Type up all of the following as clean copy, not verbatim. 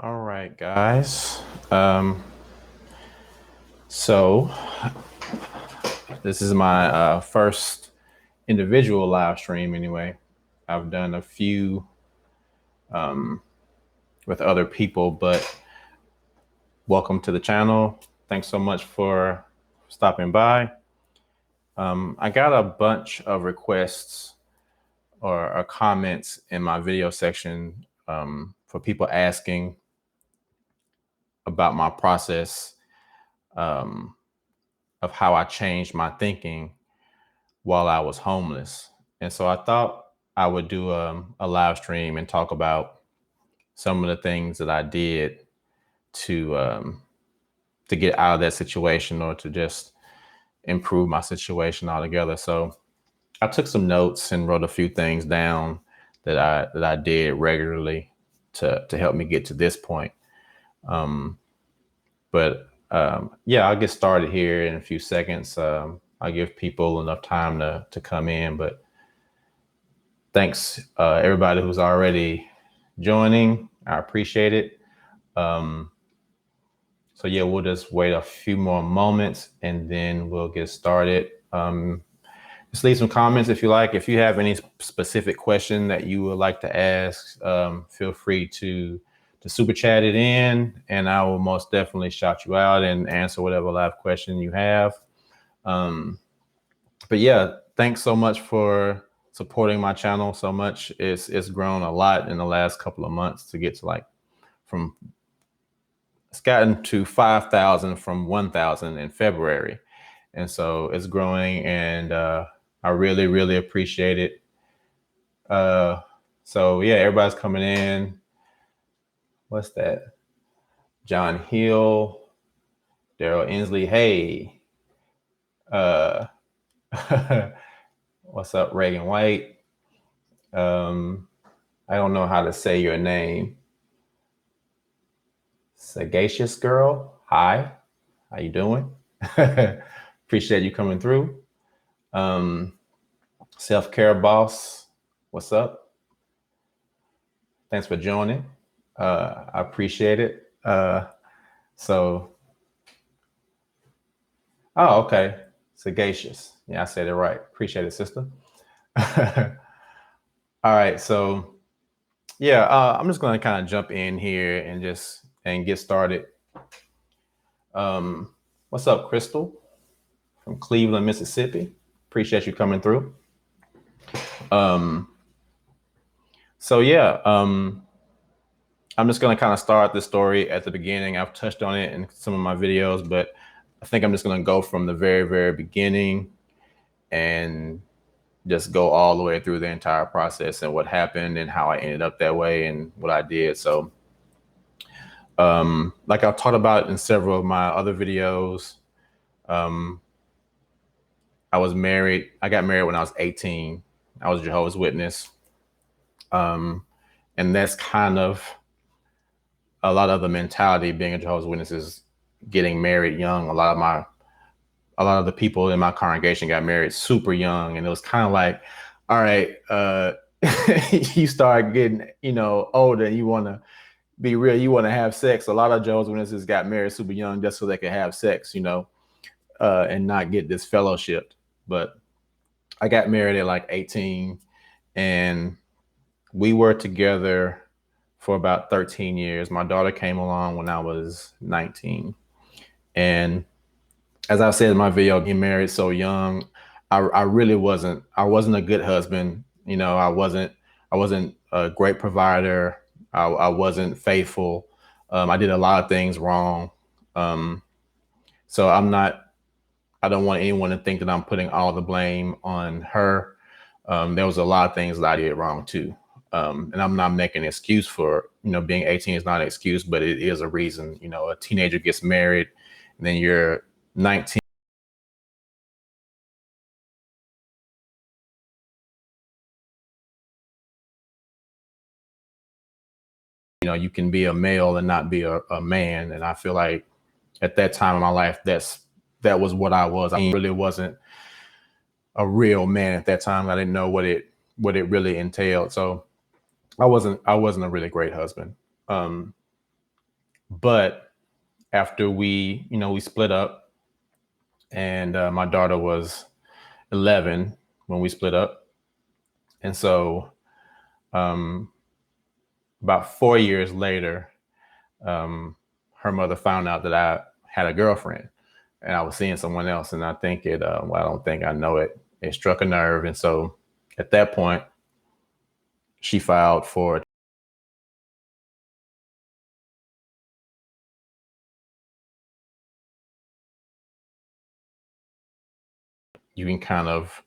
All right, guys. So this is my first individual live stream. Anyway, I've done a few with other people, but welcome to the channel. Thanks so much for stopping by. I got a bunch of requests or comments in my video section for people asking about my process of how I changed my thinking while I was homeless. And so I thought I would do a live stream and talk about some of the things that I did to get out of that situation or to just improve my situation altogether. So I took some notes and wrote a few things down that I did regularly to help me get to this point. Yeah, I'll get started here in a few seconds. I'll give people enough time to come in, but thanks everybody who's already joining. I appreciate it. So yeah, we'll just wait a few more moments and then we'll get started. Just leave some comments if you like. If you have any specific question that you would like to ask, feel free to super chat it in, and I will most definitely shout you out and answer whatever live question you have. But yeah, thanks so much for supporting my channel so much. It's grown a lot in the last couple of months to get to it's gotten to 5,000 from 1,000 in February. And so it's growing, and I really, really appreciate it. So yeah, everybody's coming in. What's that? John Hill, Daryl Inslee. Hey, what's up, Reagan White? I don't know how to say your name. Sagacious girl. Hi, how you doing? Appreciate you coming through. Self-care boss. What's up? Thanks for joining. I appreciate it. Oh, okay. Sagacious. Yeah, I said it right. Appreciate it, sister. All right. So yeah, I'm just going to kind of jump in here and get started. What's up, Crystal from Cleveland, Mississippi? Appreciate you coming through. So yeah, I'm just going to kind of start the story at the beginning. I've touched on it in some of my videos, but I think I'm just going to go from the very, very beginning and just go all the way through the entire process and what happened and how I ended up that way and what I did. So like I've talked about in several of my other videos, I was married. I got married when I was 18. I was a Jehovah's Witness. And that's kind of a lot of the mentality being a Jehovah's Witness is getting married young. A lot of the people in my congregation got married super young. And it was kind of like, all right, you start getting, older and you want to be real, you want to have sex. A lot of Jehovah's Witnesses got married super young just so they could have sex, and not get this fellowship. But I got married at like 18, and we were together for about 13 years. My daughter came along when I was 19. And as I said in my video, getting married so young, I really wasn't a good husband. I wasn't a great provider. I wasn't faithful. I did a lot of things wrong. So I don't want anyone to think that I'm putting all the blame on her. There was a lot of things that I did wrong too. And I'm not making an excuse for, being 18 is not an excuse, but it is a reason. A teenager gets married and then you're 19. You can be a male and not be a man. And I feel like at that time in my life, that was what I was. I really wasn't a real man at that time. I didn't know what it really entailed. So I wasn't a really great husband. But after we split up, and my daughter was 11 when we split up. And so um, about 4 years later, her mother found out that I had a girlfriend and I was seeing someone else. And I think I don't think I know it. It struck a nerve. And so at that point, she filed for, you can kind of,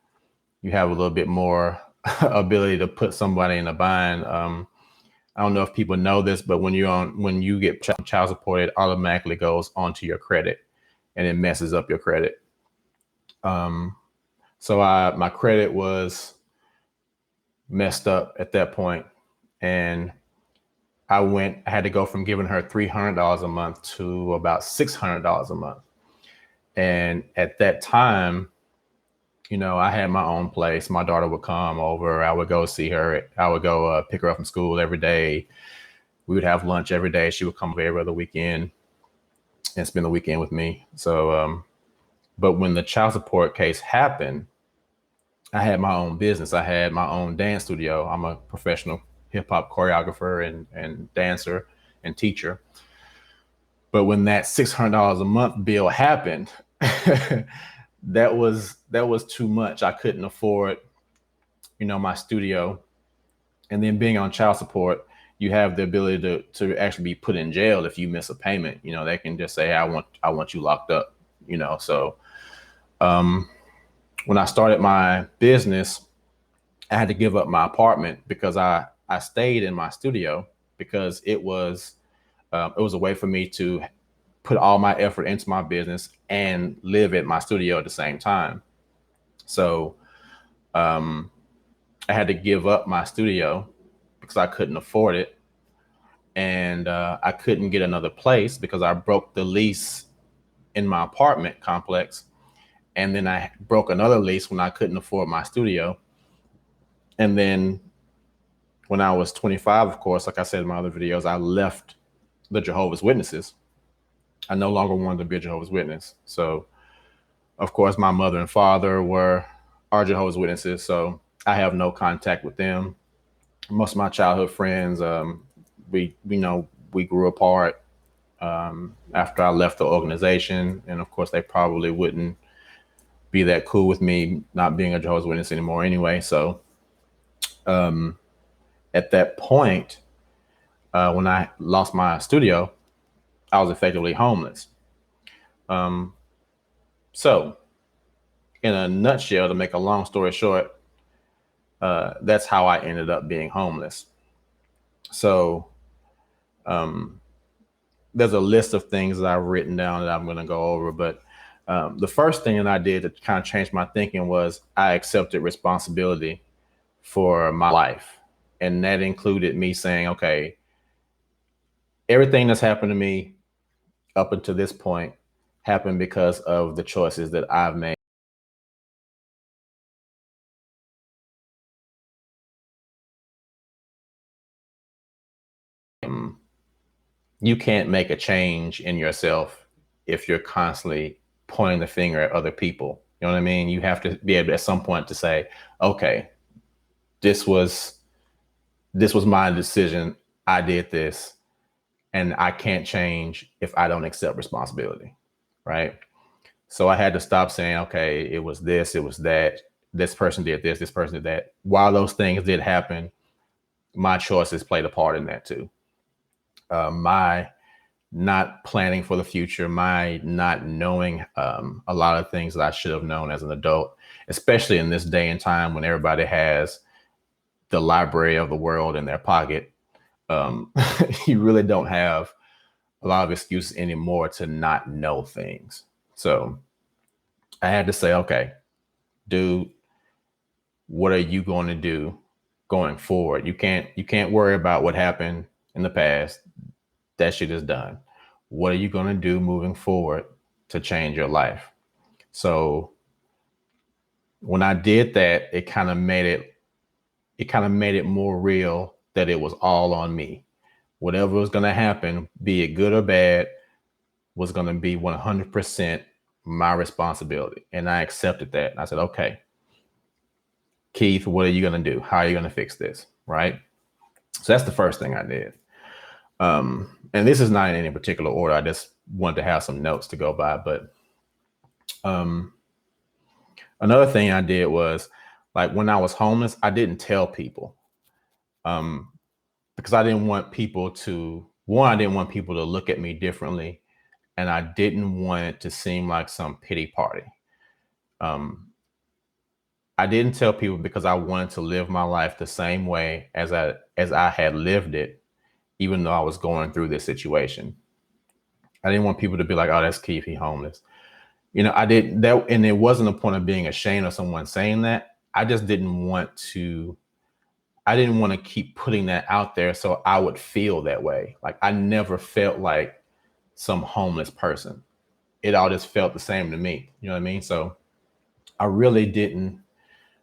you have a little bit more ability to put somebody in a bind. I don't know if people know this, but when you get child support, it automatically goes onto your credit and it messes up your credit. Um, so my credit was messed up at that point, and I had to go from giving her $300 a month to about $600 a month. And at that time, I had my own place. My daughter would come over. I would go see her. I would go pick her up from school every day. We would have lunch every day. She would come over every other weekend and spend the weekend with me. So, but when the child support case happened, I had my own business. I had my own dance studio. I'm a professional hip hop choreographer and dancer and teacher. But when that $600 a month bill happened, that was too much. I couldn't afford, my studio, and then being on child support, you have the ability to actually be put in jail if you miss a payment. They can just say, hey, I want you locked up. So when I started my business, I had to give up my apartment because I stayed in my studio because it was a way for me to put all my effort into my business and live at my studio at the same time. So I had to give up my studio because I couldn't afford it, and I couldn't get another place because I broke the lease in my apartment complex, and then I broke another lease when I couldn't afford my studio. And then when I was 25, of course, like I said in my other videos, I left the Jehovah's Witnesses. I no longer wanted to be a Jehovah's Witness. So, of course, my mother and father are Jehovah's Witnesses. So I have no contact with them. Most of my childhood friends, we grew apart after I left the organization, and of course, they probably wouldn't be that cool with me not being a Jehovah's Witness anymore anyway. So at that point, when I lost my studio, I was effectively homeless. So, in a nutshell, to make a long story short, that's how I ended up being homeless. So, there's a list of things that I've written down that I'm going to go over. But the first thing that I did to kind of change my thinking was I accepted responsibility for my life. And that included me saying, okay, everything that's happened to me up until this point happened because of the choices that I've made. You can't make a change in yourself if you're constantly pointing the finger at other people. You know what I mean? You have to be able at some point to say, okay, this was my decision. I did this, and I can't change if I don't accept responsibility. Right. So I had to stop saying, okay, it was this, it was that, this person did this person did that. While those things did happen, my choices played a part in that too. My not planning for the future, my not knowing a lot of things that I should have known as an adult, especially in this day and time when everybody has the library of the world in their pocket. You really don't have a lot of excuses anymore to not know things. So I had to say, okay, dude, what are you going to do going forward? You can't worry about what happened in the past. That shit is done. What are you going to do moving forward to change your life? So when I did that, it kind of made it more real that it was all on me. whatever was going to happen, be it good or bad, was going to be 100% my responsibility. And I accepted that. And I said, okay, Keith, what are you going to do? How are you going to fix this? Right. So that's the first thing I did. And this is not in any particular order. I just wanted to have some notes to go by. But another thing I did was, like, when I was homeless, I didn't tell people, because I didn't want people to, one, I didn't want people to look at me differently. And I didn't want it to seem like some pity party. I didn't tell people because I wanted to live my life the same way as I had lived it, even though I was going through this situation. I didn't want people to be like, "Oh, that's Keith, he homeless." I didn't that, and it wasn't a point of being ashamed of someone saying that. I just didn't want to. I didn't want to keep putting that out there, so I would feel that way. Like, I never felt like some homeless person. It all just felt the same to me. You know what I mean? So I really didn't.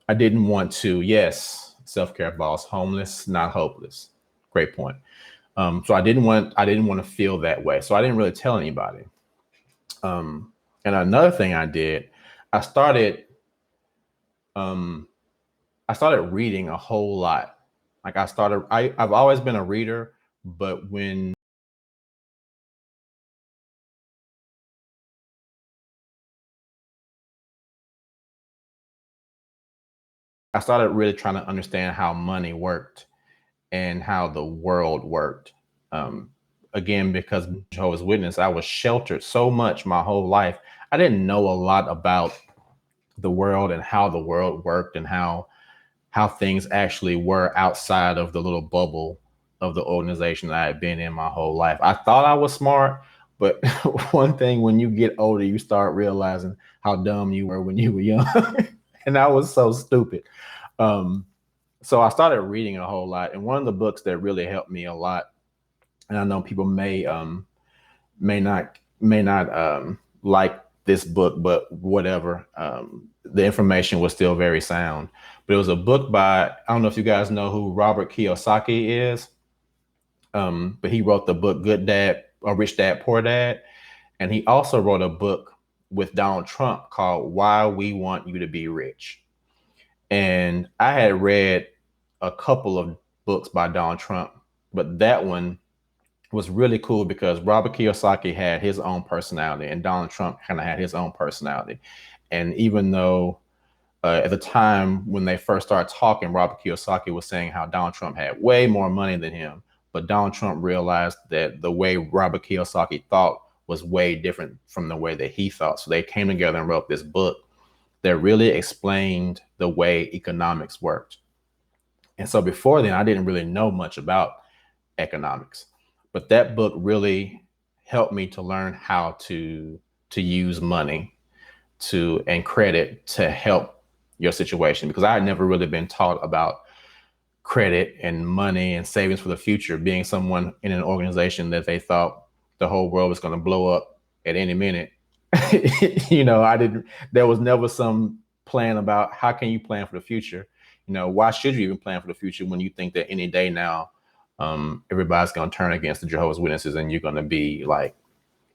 I didn't want to. Yes, self-care boss, homeless, not hopeless. Great point. So I didn't want. I didn't want to feel that way. So I didn't really tell anybody. And another thing I did, I started I started reading a whole lot. Like, I've always been a reader, but when I started really trying to understand how money worked and how the world worked. Um, Again, because Jehovah's Witness, I was sheltered so much my whole life. I didn't know a lot about the world and how the world worked and how things actually were outside of the little bubble of the organization that I had been in my whole life. I thought I was smart, but one thing, when you get older, you start realizing how dumb you were when you were young. And I was so stupid. Um, so I started reading a whole lot. And one of the books that really helped me a lot, and I know people may not like this book, but whatever. The information was still very sound. But it was a book by, I don't know if you guys know who Robert Kiyosaki is, but he wrote the book Good Dad or Rich Dad Poor Dad, and he also wrote a book with Donald Trump called Why We Want You to Be Rich. And I had read a couple of books by Donald Trump, but that one was really cool because Robert Kiyosaki had his own personality and Donald Trump kind of had his own personality. And even though at the time when they first started talking, Robert Kiyosaki was saying how Donald Trump had way more money than him, but Donald Trump realized that the way Robert Kiyosaki thought was way different from the way that he thought. So they came together and wrote this book that really explained the way economics worked. And so before then, I didn't really know much about economics, but that book really helped me to learn how to use money to and credit to help your situation, because I had never really been taught about credit and money and savings for the future, being someone in an organization that they thought the whole world was going to blow up at any minute. I didn't, there was never some plan about how can you plan for the future. Why should you even plan for the future when you think that any day now, everybody's going to turn against the Jehovah's Witnesses and you're going to be like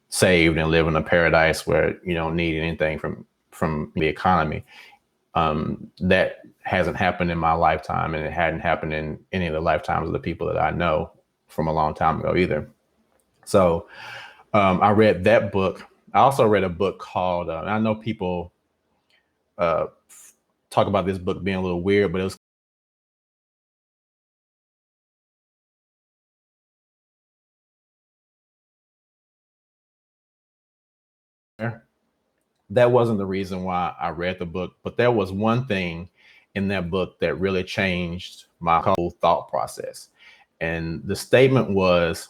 saved and live in a paradise where you don't need anything from the economy. That hasn't happened in my lifetime, and it hadn't happened in any of the lifetimes of the people that I know from a long time ago either. So I read that book. I also read a book called, I know people uh, talk about this book being a little weird, but it was, that wasn't the reason why I read the book, but there was one thing in that book that really changed my whole thought process. And the statement was,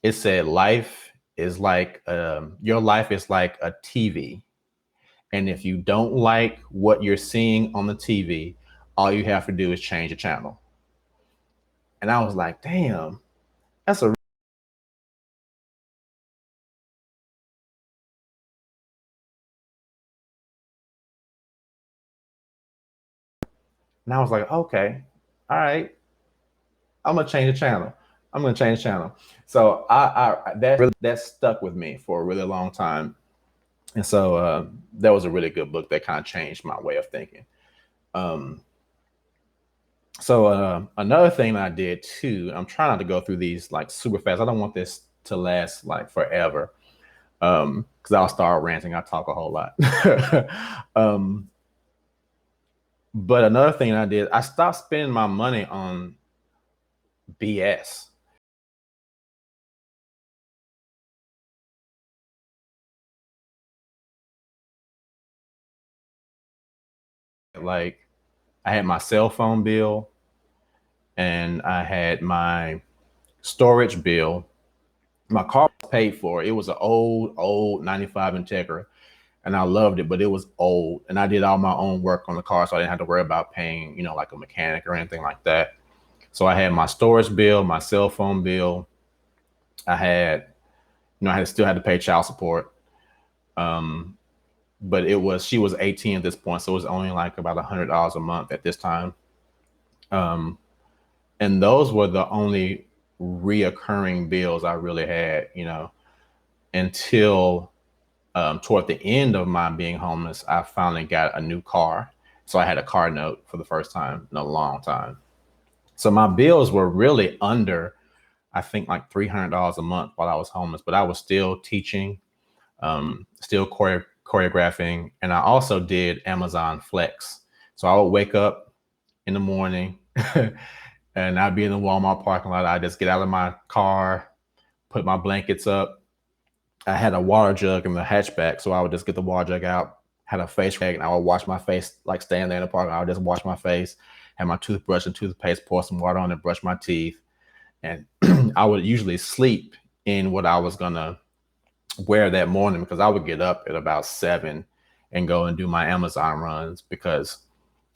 it said, your life is like a TV. And if you don't like what you're seeing on the TV, all you have to do is change the channel. And I was like, damn, that's a, and I was like, okay, all right, I'm gonna change the channel. I'm gonna change channel. So that stuck with me for a really long time, and so that was a really good book that kind of changed my way of thinking. Um, so another thing I did too, I'm trying not to go through these like super fast. I don't want this to last like forever, because I'll start ranting. I talk a whole lot. um, but another thing I did, I stopped spending my money on BS. Like I had my cell phone bill and I had my storage bill. My car was paid for. It was an old 95 Integra, and I loved it, but it was old. And I did all my own work on the car, so I didn't have to worry about paying, like a mechanic or anything like that. So I had my storage bill, my cell phone bill. I had, still had to pay child support. Um, but she was 18 at this point, so it was only like about $100 a month at this time. Um, and those were the only reoccurring bills I really had, until toward the end of my being homeless, I finally got a new car. So I had a car note for the first time in a long time. So my bills were really under, I think, like $300 a month while I was homeless, but I was still teaching, still choreographing, and I also did Amazon Flex. So I would wake up in the morning and I'd be in the Walmart parking lot. I'd just get out of my car, put my blankets up. I had a water jug in the hatchback, so I would just get the water jug out, had a face rag, and I would wash my face, like standing there in the park. I would just wash my face, have my toothbrush and toothpaste, pour some water on it, brush my teeth, and I would usually sleep in what I was gonna wear that morning because I would get up at about 7 and go and do my Amazon runs because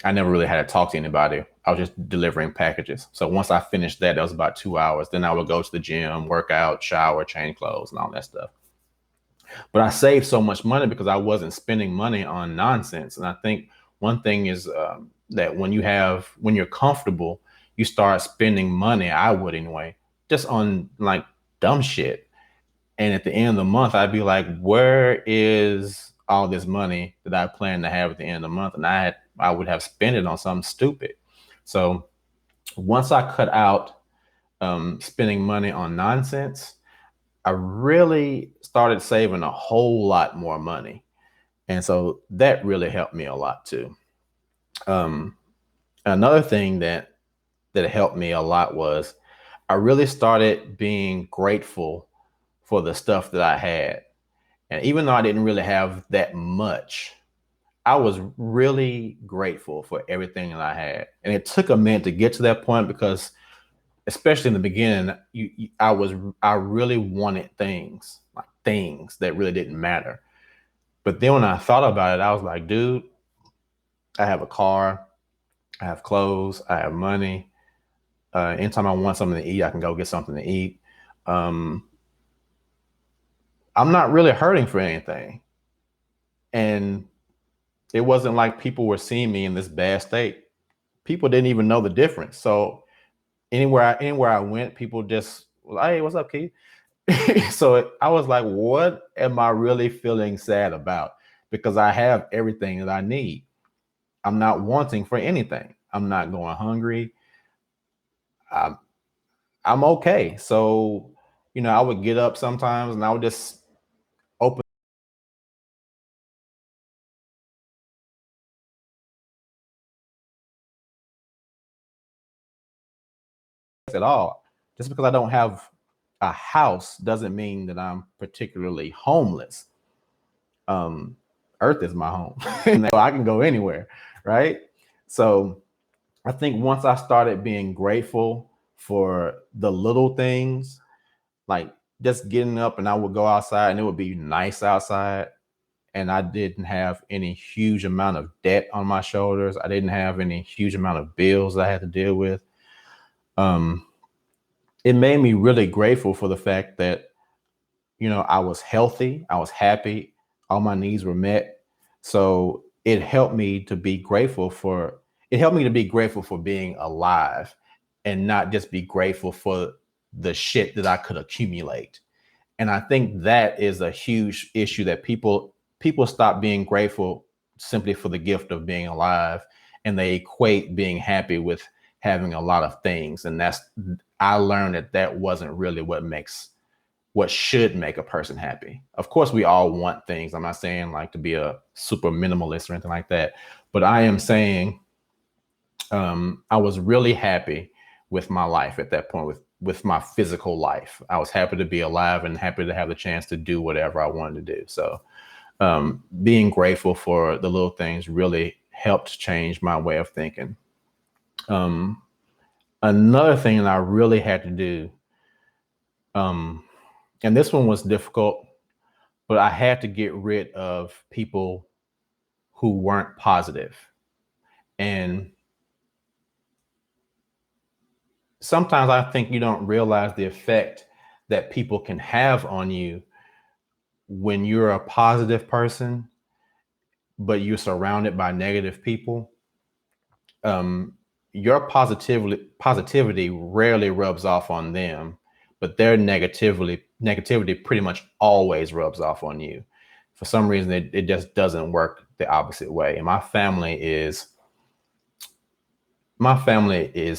I never really had to talk to anybody. I was just delivering packages. So once I finished that was about 2 hours. Then I would go to the gym, work out, shower, change clothes, and all that stuff. But I saved so much money because I wasn't spending money on nonsense. And I think one thing is that when you're comfortable, you start spending money. I would anyway, just on like dumb shit. And at the end of the month, I'd be like, where is all this money that I plan to have at the end of the month? And I would have spent it on something stupid. So once I cut out spending money on nonsense, I really started saving a whole lot more money. And so that really helped me a lot too. Um, Another thing that helped me a lot was I really started being grateful for the stuff that I had. And even though I didn't really have that much, I was really grateful for everything that I had. And it took a minute to get to that point because, especially in the beginning, I really wanted things, like things that really didn't matter. But then when I thought about it, I was like, dude, I have a car, I have clothes, I have money. Anytime I want something to eat, I can go get something to eat. Um, I'm not really hurting for anything. And it wasn't like people were seeing me in this bad state. People didn't even know the difference. So anywhere I went, people just, hey, what's up, Keith? So I was like, what am I really feeling sad about? Because I have everything that I need. I'm not wanting for anything. I'm not going hungry. I'm, I'm okay. So, I would get up sometimes and I would just open at all. Just because I don't have a house doesn't mean that I'm particularly homeless. Um, Earth is my home. And I can go anywhere, right? So I think once I started being grateful for the little things, like just getting up and I would go outside and it would be nice outside, and I didn't have any huge amount of debt on my shoulders. I didn't have any huge amount of bills I had to deal with. Um, it made me really grateful for the fact that, I was healthy, I was happy, all my needs were met. So it helped me to be grateful for being alive and not just be grateful for the shit that I could accumulate. And I think that is a huge issue, that people stop being grateful simply for the gift of being alive, and they equate being happy with having a lot of things. And I learned that wasn't really what should make a person happy. Of course, we all want things. I'm not saying like to be a super minimalist or anything like that, but I am saying I was really happy with my life at that point, with my physical life. I was happy to be alive and happy to have the chance to do whatever I wanted to do. So being grateful for the little things really helped change my way of thinking. Another thing that I really had to do, and this one was difficult, but I had to get rid of people who weren't positive. And sometimes I think you don't realize the effect that people can have on you when you're a positive person, but you're surrounded by negative people. Your positivity rarely rubs off on them, but their negativity pretty much always rubs off on you. For some reason, it just doesn't work the opposite way. And my family is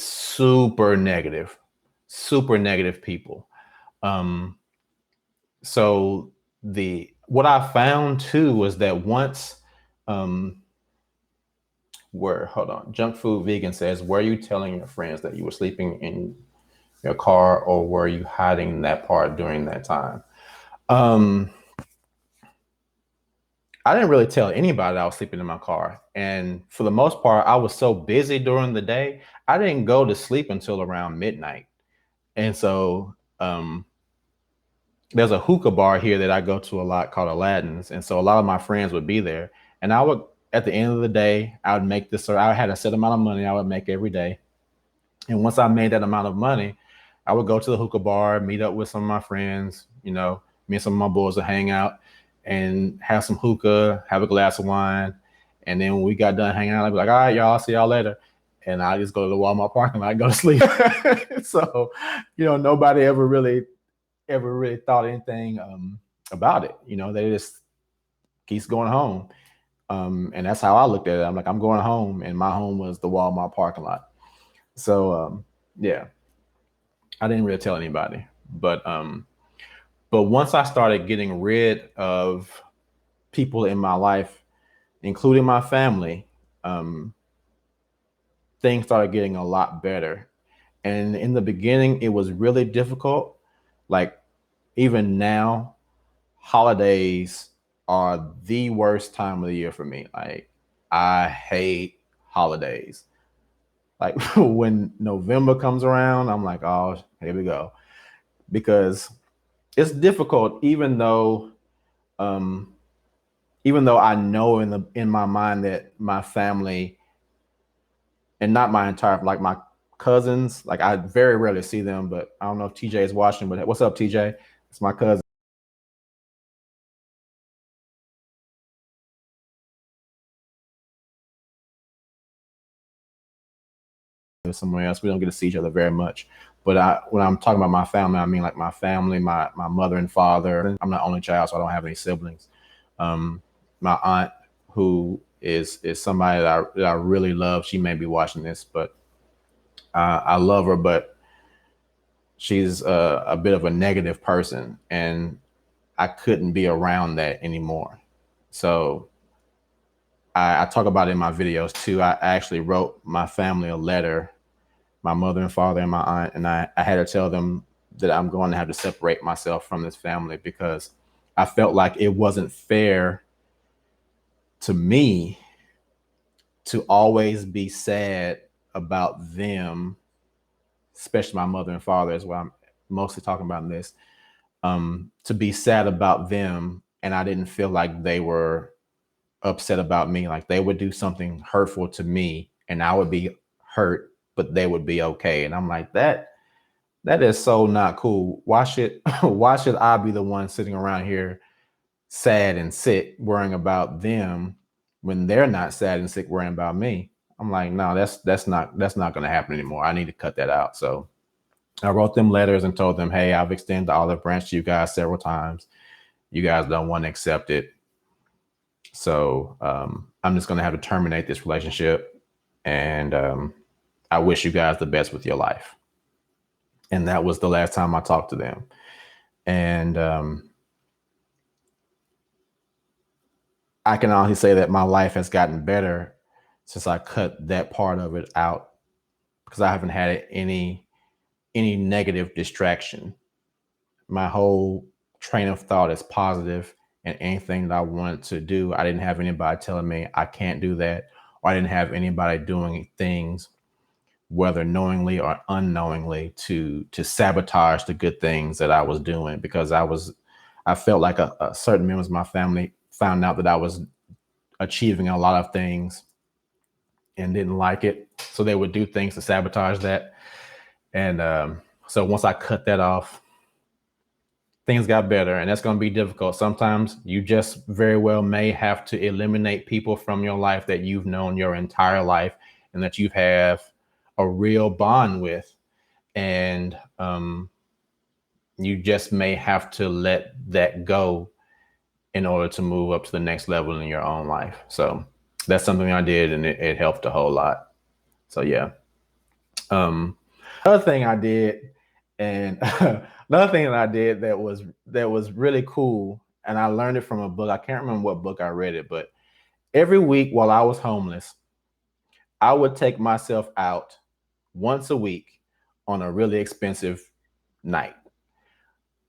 super negative people. So what I found too was that once hold on, Junk Food Vegan says, were you telling your friends that you were sleeping in your car, or were you hiding that part during that time? I didn't really tell anybody that I was sleeping in my car. And for the most part, I was so busy during the day, I didn't go to sleep until around midnight. And so there's a hookah bar here that I go to a lot called Aladdin's. And so a lot of my friends would be there. And I would, at the end of the day, I would make this, or I had a set amount of money I would make every day. And once I made that amount of money, I would go to the hookah bar, meet up with some of my friends, me and some of my boys would hang out and have some hookah, have a glass of wine. And then when we got done hanging out, I'd be like, all right, y'all, I'll see y'all later. And I just go to the Walmart parking lot and go to sleep. So, nobody ever really thought anything about it. They just keeps going home. And that's how I looked at it. I'm like, I'm going home, and my home was the Walmart parking lot. So yeah, I didn't really tell anybody. But once I started getting rid of people in my life, including my family, things started getting a lot better. And in the beginning, it was really difficult. Like, even now, holidays are the worst time of the year for me. Like, I hate holidays. Like, when November comes around, I'm like, oh, here we go. Because it's difficult, even though I know in my mind that my family, and not my entire, like my cousins, like I very rarely see them, but I don't know if TJ is watching, but what's up, TJ? It's my cousin. Somewhere else, we don't get to see each other very much. But when I'm talking about my family, I mean like my family, my mother and father. I'm the only child, so I don't have any siblings. My aunt, who is somebody that I really love, she may be watching this, but I love her, but she's a bit of a negative person, and I couldn't be around that anymore. So I talk about it in my videos too. I actually wrote my family a letter, my mother and father and my aunt, and I had to tell them that I'm going to have to separate myself from this family, because I felt like it wasn't fair to me to always be sad about them, especially my mother and father, is what I'm mostly talking about in this, to be sad about them. And I didn't feel like they were upset about me. Like, they would do something hurtful to me and I would be hurt, but they would be okay. And I'm like, that is so not cool. Why should I be the one sitting around here sad and sick worrying about them when they're not sad and sick worrying about me? I'm like, no, that's not going to happen anymore. I need to cut that out. So I wrote them letters and told them, hey, I've extended the olive branch to you guys several times. You guys don't want to accept it. So I'm just going to have to terminate this relationship. And I wish you guys the best with your life. And that was the last time I talked to them. And I can honestly say that my life has gotten better since I cut that part of it out, because I haven't had any negative distraction. My whole train of thought is positive, and anything that I wanted to do, I didn't have anybody telling me I can't do that, or I didn't have anybody doing things, whether knowingly or unknowingly, to sabotage the good things that I was doing, because I felt like a certain members of my family found out that I was achieving a lot of things and didn't like it. So they would do things to sabotage that. And so once I cut that off, things got better. And that's going to be difficult. Sometimes you just very well may have to eliminate people from your life that you've known your entire life and that you have a real bond with. And you just may have to let that go in order to move up to the next level in your own life. So that's something I did, and it helped a whole lot. So yeah. Another thing I did, and another thing that I did that was really cool, and I learned it from a book. I can't remember what book I read it, but every week while I was homeless, I would take myself out once a week on a really expensive night.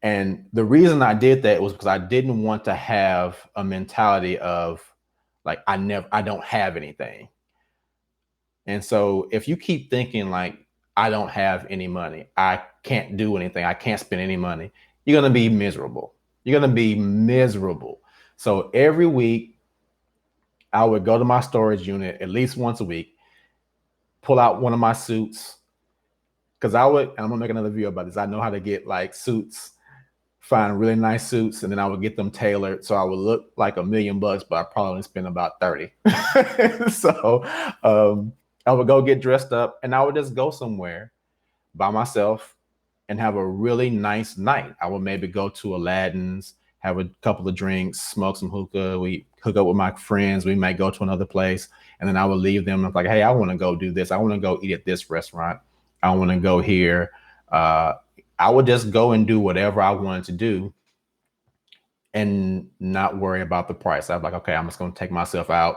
And the reason I did that was because I didn't want to have a mentality of like I don't have anything. And so if you keep thinking like I don't have any money, I can't do anything, I can't spend any money, you're going to be miserable. You're going to be miserable. So every week I would go to my storage unit at least once a week, pull out one of my suits, because I'm gonna make another video about this. I know how to get like suits, find really nice suits, and then I would get them tailored so I would look like $1,000,000, but I probably only spend about 30. So I would go get dressed up, and I would just go somewhere by myself and have a really nice night. I would maybe go to Aladdin's, have a couple of drinks, smoke some hookah. We hook up with my friends. We might go to another place, and then I would leave them. I'm like, hey, I want to go do this. I want to go eat at this restaurant. I want to go here. I would just go and do whatever I wanted to do and not worry about the price. I'd be like, okay, I'm just going to take myself out,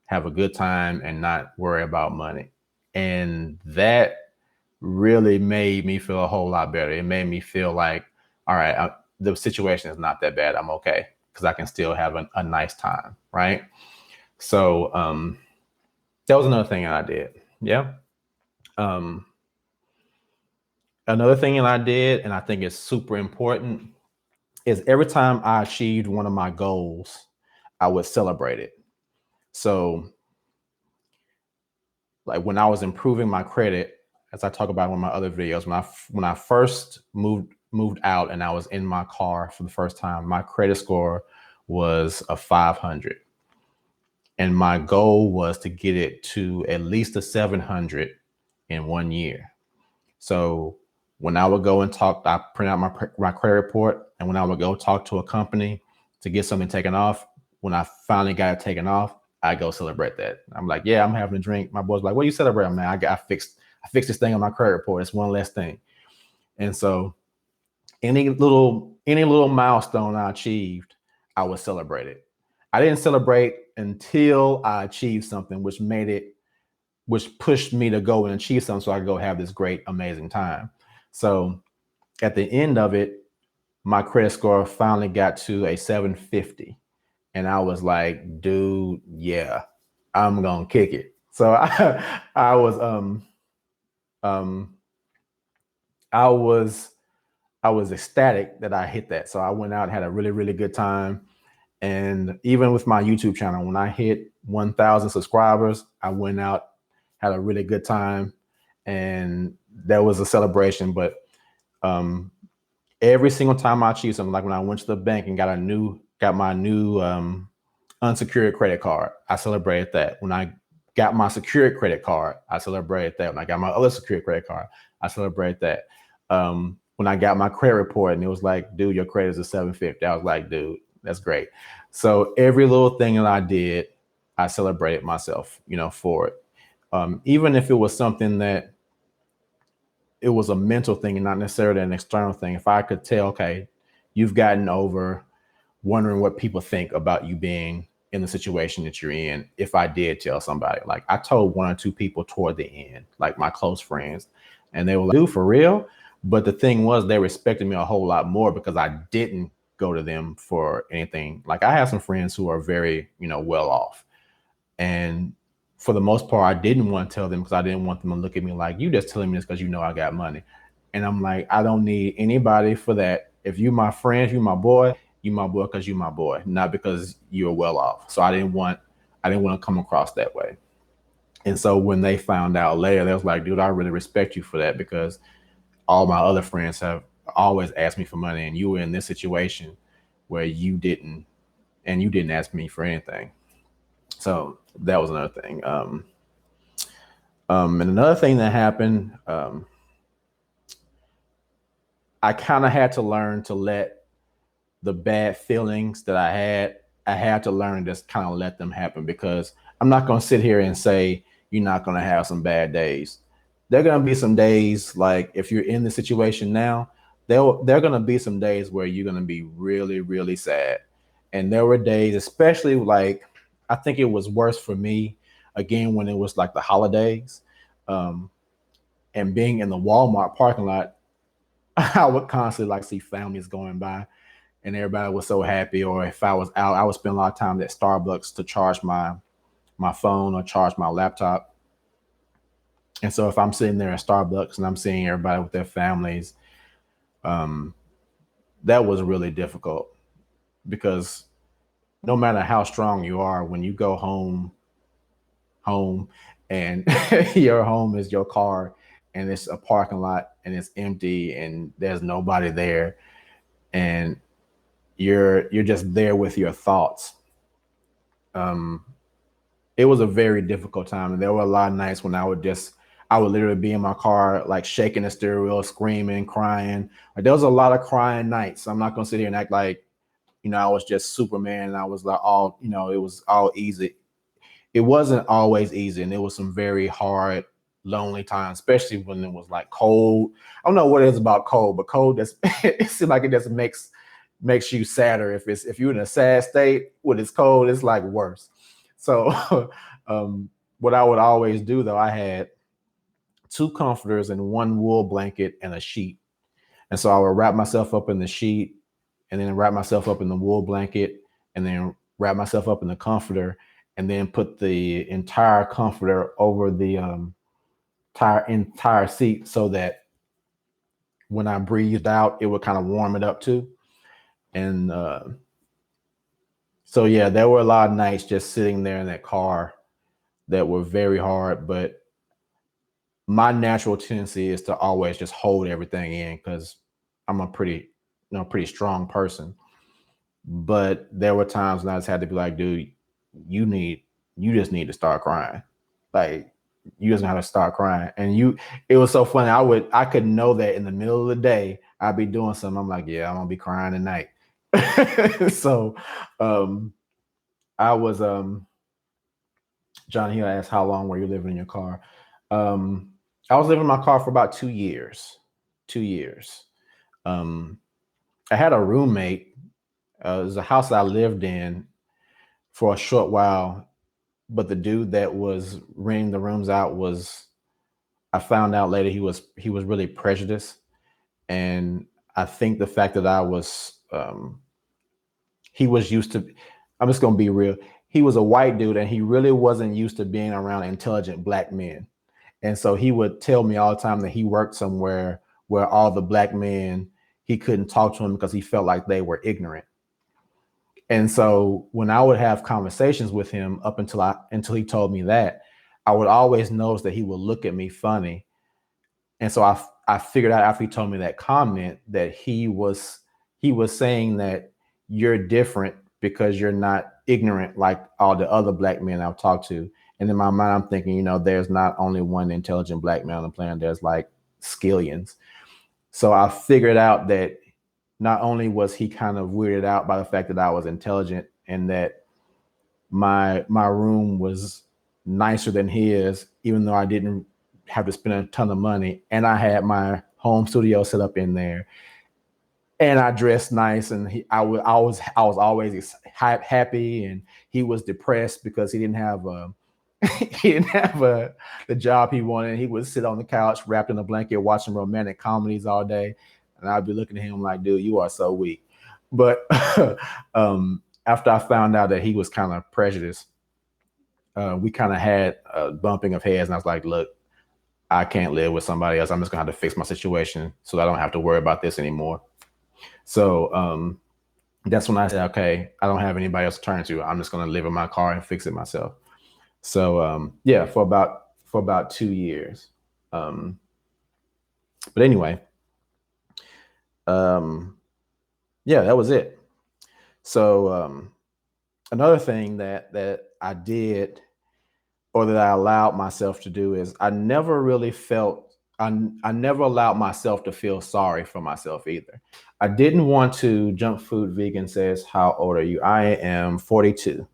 have a good time, and not worry about money. And that really made me feel a whole lot better. It made me feel like, all right, the situation is not that bad. I'm okay, because I can still have a nice time, right? So that was another thing that I did. Yeah. Another thing that I did, and I think it's super important, is every time I achieved one of my goals, I would celebrate it. So, like when I was improving my credit, as I talk about in one of my other videos, when I first moved out and I was in my car for the first time, my credit score was a 500, and my goal was to get it to at least a 700 in 1 year. So when I would go and talk, I print out my credit report, and when I would go talk to a company to get something taken off, when I finally got it taken off, I go celebrate that. I'm like, yeah, I'm having a drink. My boy's like, what are you celebrating, man? I fixed this thing on my credit report. It's one less thing. And so any little milestone I achieved, I would celebrate it. I didn't celebrate until I achieved something, which pushed me to go and achieve something so I could go have this great, amazing time. So at the end of it, my credit score finally got to a 750. And I was like, dude, yeah, I'm gonna kick it. So I was I was I was ecstatic that I hit that. So I went out and had a really, really good time. And even with my YouTube channel, when I hit 1,000 subscribers, I went out, had a really good time, and that was a celebration. But every single time I achieved something, like when I went to the bank and got my new unsecured credit card, I celebrated that. When I got my secured credit card, I celebrated that. When I got my other secured credit card, I celebrated that. When I got my credit report and it was like, dude, your credit is a 750. I was like, dude, that's great. So every little thing that I did, I celebrated myself, for it. Even if it was something that it was a mental thing and not necessarily an external thing. If I could tell, okay, you've gotten over wondering what people think about you being in the situation that you're in. If I did tell somebody, like I told one or two people toward the end, like my close friends, and they were like, dude, for real? But the thing was, they respected me a whole lot more because I didn't go to them for anything. Like I have some friends who are very, well off. And for the most part, I didn't want to tell them because I didn't want them to look at me like, you just telling me this because I got money. And I'm like, I don't need anybody for that. If you my friend, you my boy because you my boy, not because you're well off. So I didn't want to come across that way. And so when they found out later, they was like, dude, I really respect you for that because all my other friends have always asked me for money and you were in this situation where you didn't ask me for anything. So that was another thing. And another thing that happened, I kind of had to learn to let the bad feelings that I had to learn to just kind of let them happen because I'm not going to sit here and say you're not going to have some bad days. There are going to be some days like if you're in the situation now, there are going to be some days where you're going to be really, really sad. And there were days, especially like I think it was worse for me again when it was like the holidays, um, and being in the Walmart parking lot. I would constantly like see families going by and everybody was so happy. Or if I was out, I would spend a lot of time at Starbucks to charge my phone or charge my laptop. And so if I'm sitting there at Starbucks and I'm seeing everybody with their families, um, that was really difficult because no matter how strong you are, when you go home and your home is your car and it's a parking lot and it's empty and there's nobody there and you're just there with your thoughts. um it was a very difficult time and there were a lot of nights when I would literally be in my car like shaking the steering wheel, screaming, crying. Like there was a lot of crying nights. I'm not gonna sit here and act like I was just Superman and I was like all it was all easy. It wasn't always easy and there was some very hard, lonely times, especially when it was like cold. I don't know what it is about cold, but cold just it seems like it just makes you sadder. If you're in a sad state when it's cold, it's like worse. So what I would always do though, I had two comforters and one wool blanket and a sheet. And so I would wrap myself up in the sheet and then wrap myself up in the wool blanket and then wrap myself up in the comforter and then put the entire comforter over the entire seat so that when I breathed out, it would kind of warm it up too. And so, yeah, there were a lot of nights just sitting there in that car that were very hard. But my natural tendency is to always just hold everything in because I'm a pretty strong person. But there were times when I just had to be like, dude, you need, you just need to start crying. Like, you just know how to start crying. And it was so funny. I could know that in the middle of the day, I'd be doing something. I'm like, yeah, I'm gonna be crying tonight. So, um, I was, John Hill asked, how long were you living in your car? Um, I was living in my car for about 2 years. 2 years. Um, I had a roommate. It was a house that I lived in for a short while, but the dude that was renting the rooms out was, I found out later he was really prejudiced. And I think the fact that he was used to, I'm just gonna be real. He was a white dude and he really wasn't used to being around intelligent black men. And so he would tell me all the time that he worked somewhere where all the black men, he couldn't talk to them because he felt like they were ignorant. And so when I would have conversations with him up until he told me that, I would always notice that he would look at me funny. And so I figured out after he told me that comment that he was saying that you're different because you're not ignorant like all the other black men I've talked to. And in my mind, I'm thinking, there's not only one intelligent black man on the planet. There's like skillions. So I figured out that not only was he kind of weirded out by the fact that I was intelligent and that my room was nicer than his, even though I didn't have to spend a ton of money, and I had my home studio set up in there, and I dressed nice, and I was always happy, and he was depressed because he didn't have he didn't have the job he wanted. He would sit on the couch wrapped in a blanket watching romantic comedies all day, and I'd be looking at him like, "Dude, you are so weak." But after I found out that he was kind of prejudiced, we kind of had a bumping of heads, and I was like, "Look, I can't live with somebody else. I'm just gonna have to fix my situation so that I don't have to worry about this anymore." So that's when I said, "Okay, I don't have anybody else to turn to. I'm just gonna live in my car and fix it myself." So yeah, for about 2 years. Um, but anyway, um, yeah, that was it. So another thing that I did, or that I allowed myself to do, is I never really felt I never allowed myself to feel sorry for myself either. I didn't want to. Junk Food Vegan says, "How old are you?" I am 42.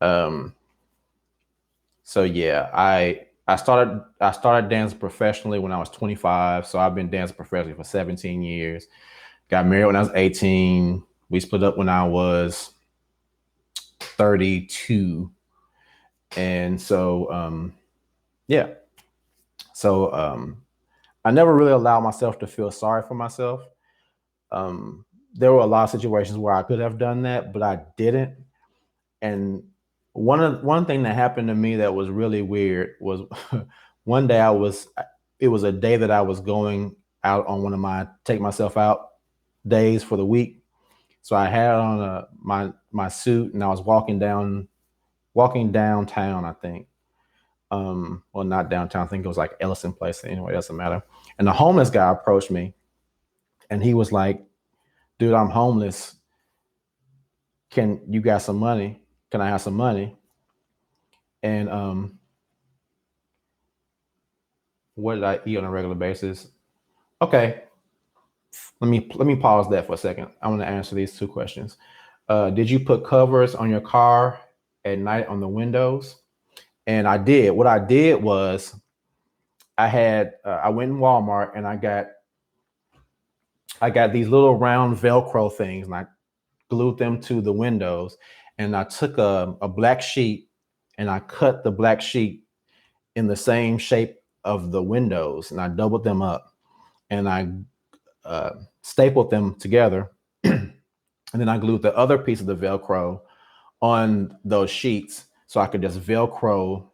Um, so yeah, I started dancing professionally when I was 25. So I've been dancing professionally for 17 years. Got married when I was 18. We split up when I was 32. And so yeah. So I never really allowed myself to feel sorry for myself. Um, there were a lot of situations where I could have done that, but I didn't. And one thing that happened to me that was really weird was one day it was a day that I was going out on one of my take myself out days for the week. So I had on my suit, and I was walking downtown, I think. Well, not downtown. I think it was like Ellison Place. Anyway, it doesn't matter. And the homeless guy approached me, and he was like, "Dude, I'm homeless. Can you got some money? Can I have some money?" And what did I eat on a regular basis? Okay, let me pause that for a second. I want to answer these two questions. Did you put covers on your car at night on the windows? And I did. What I did was I went in Walmart, and I got these little round Velcro things, and I glued them to the windows. And I took a black sheet, and I cut the black sheet in the same shape of the windows, and I doubled them up, and I stapled them together. And then I glued the other piece of the Velcro on those sheets so I could just Velcro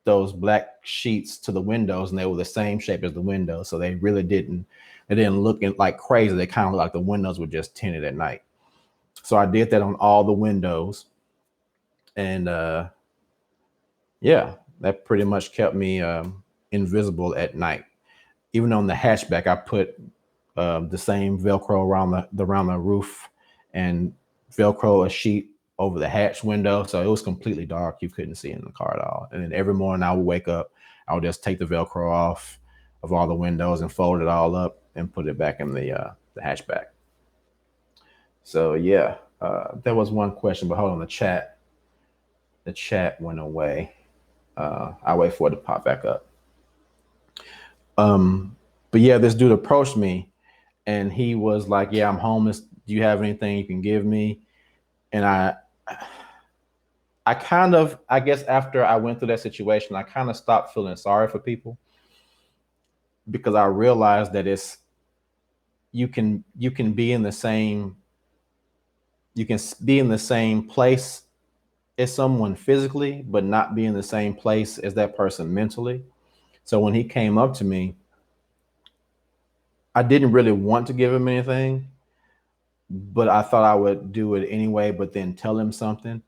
those black sheets to the windows, and they were the same shape as the windows. So they didn't look like crazy. They kind of looked like the windows were just tinted at night. So I did that on all the windows. And yeah, that pretty much kept me invisible at night. Even on the hatchback, I put the same Velcro around the roof, and Velcro a sheet over the hatch window, so it was completely dark. You couldn't see in the car at all. And then every morning I would wake up, I would just take the Velcro off of all the windows and fold it all up and put it back in the hatchback. So yeah, that was one question. But hold on, the chat went away. I wait for it to pop back up. But yeah, this dude approached me, and he was like, "Yeah, I'm homeless. Do you have anything you can give me?" And I kind of, I guess after I went through that situation, I kind of stopped feeling sorry for people, because I realized that you can be in the same you can be in the same place as someone physically, but not be in the same place as that person mentally. So when he came up to me, I didn't really want to give him anything, but I thought I would do it anyway, but then tell him something.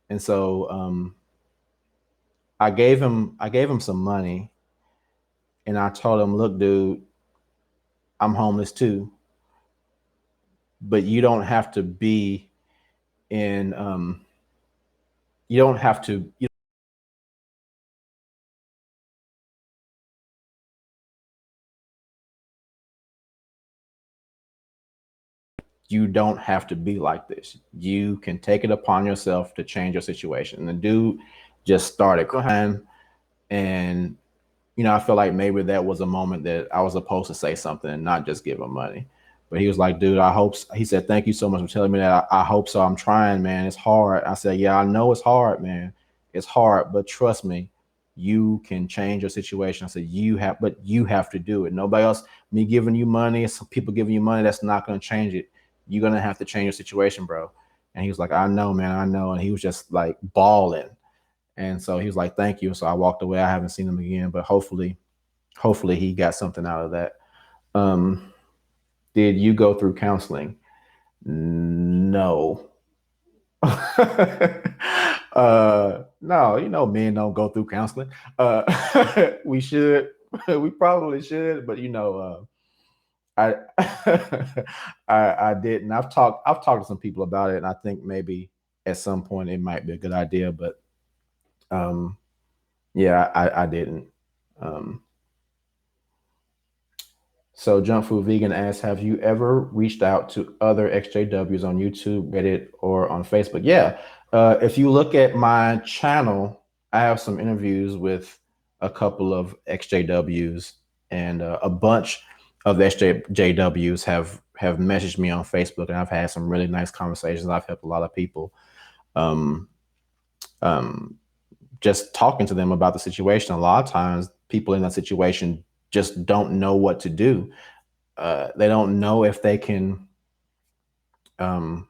And so I gave him some money, and I told him, "Look, dude, I'm homeless too, but you don't have to be in you don't have to you you don't have to be like this. You can take it upon yourself to change your situation. And the dude just started crying. And, I feel like maybe that was a moment that I was supposed to say something and not just give him money. But he was like, dude, I hope, he said, thank you so much for telling me that. I hope so. I'm trying, man. It's hard. I said, yeah, I know it's hard, man. It's hard, but trust me, you can change your situation. I said, but you have to do it. Nobody else, me giving you money, some people giving you money, that's not going to change it. You're going to have to change your situation, bro. And he was like, I know, man, I know. And he was just like bawling. And so he was like, thank you. So I walked away. I haven't seen him again, but hopefully he got something out of that. Um, did you go through counseling? No. No, men don't go through counseling. We should, we probably should, but I, I didn't. I've talked to some people about it, and I think maybe at some point it might be a good idea, but um, yeah, I didn't. Um, So Junk Food Vegan asks, have you ever reached out to other XJWs on YouTube, Reddit, or on Facebook? Yeah. If you look at my channel, I have some interviews with a couple of XJWs, and a bunch of the XJWs have messaged me on Facebook, and I've had some really nice conversations. I've helped a lot of people. Um, um, just talking to them about the situation. A lot of times, people in that situation just don't know what to do. They don't know if they can. Um,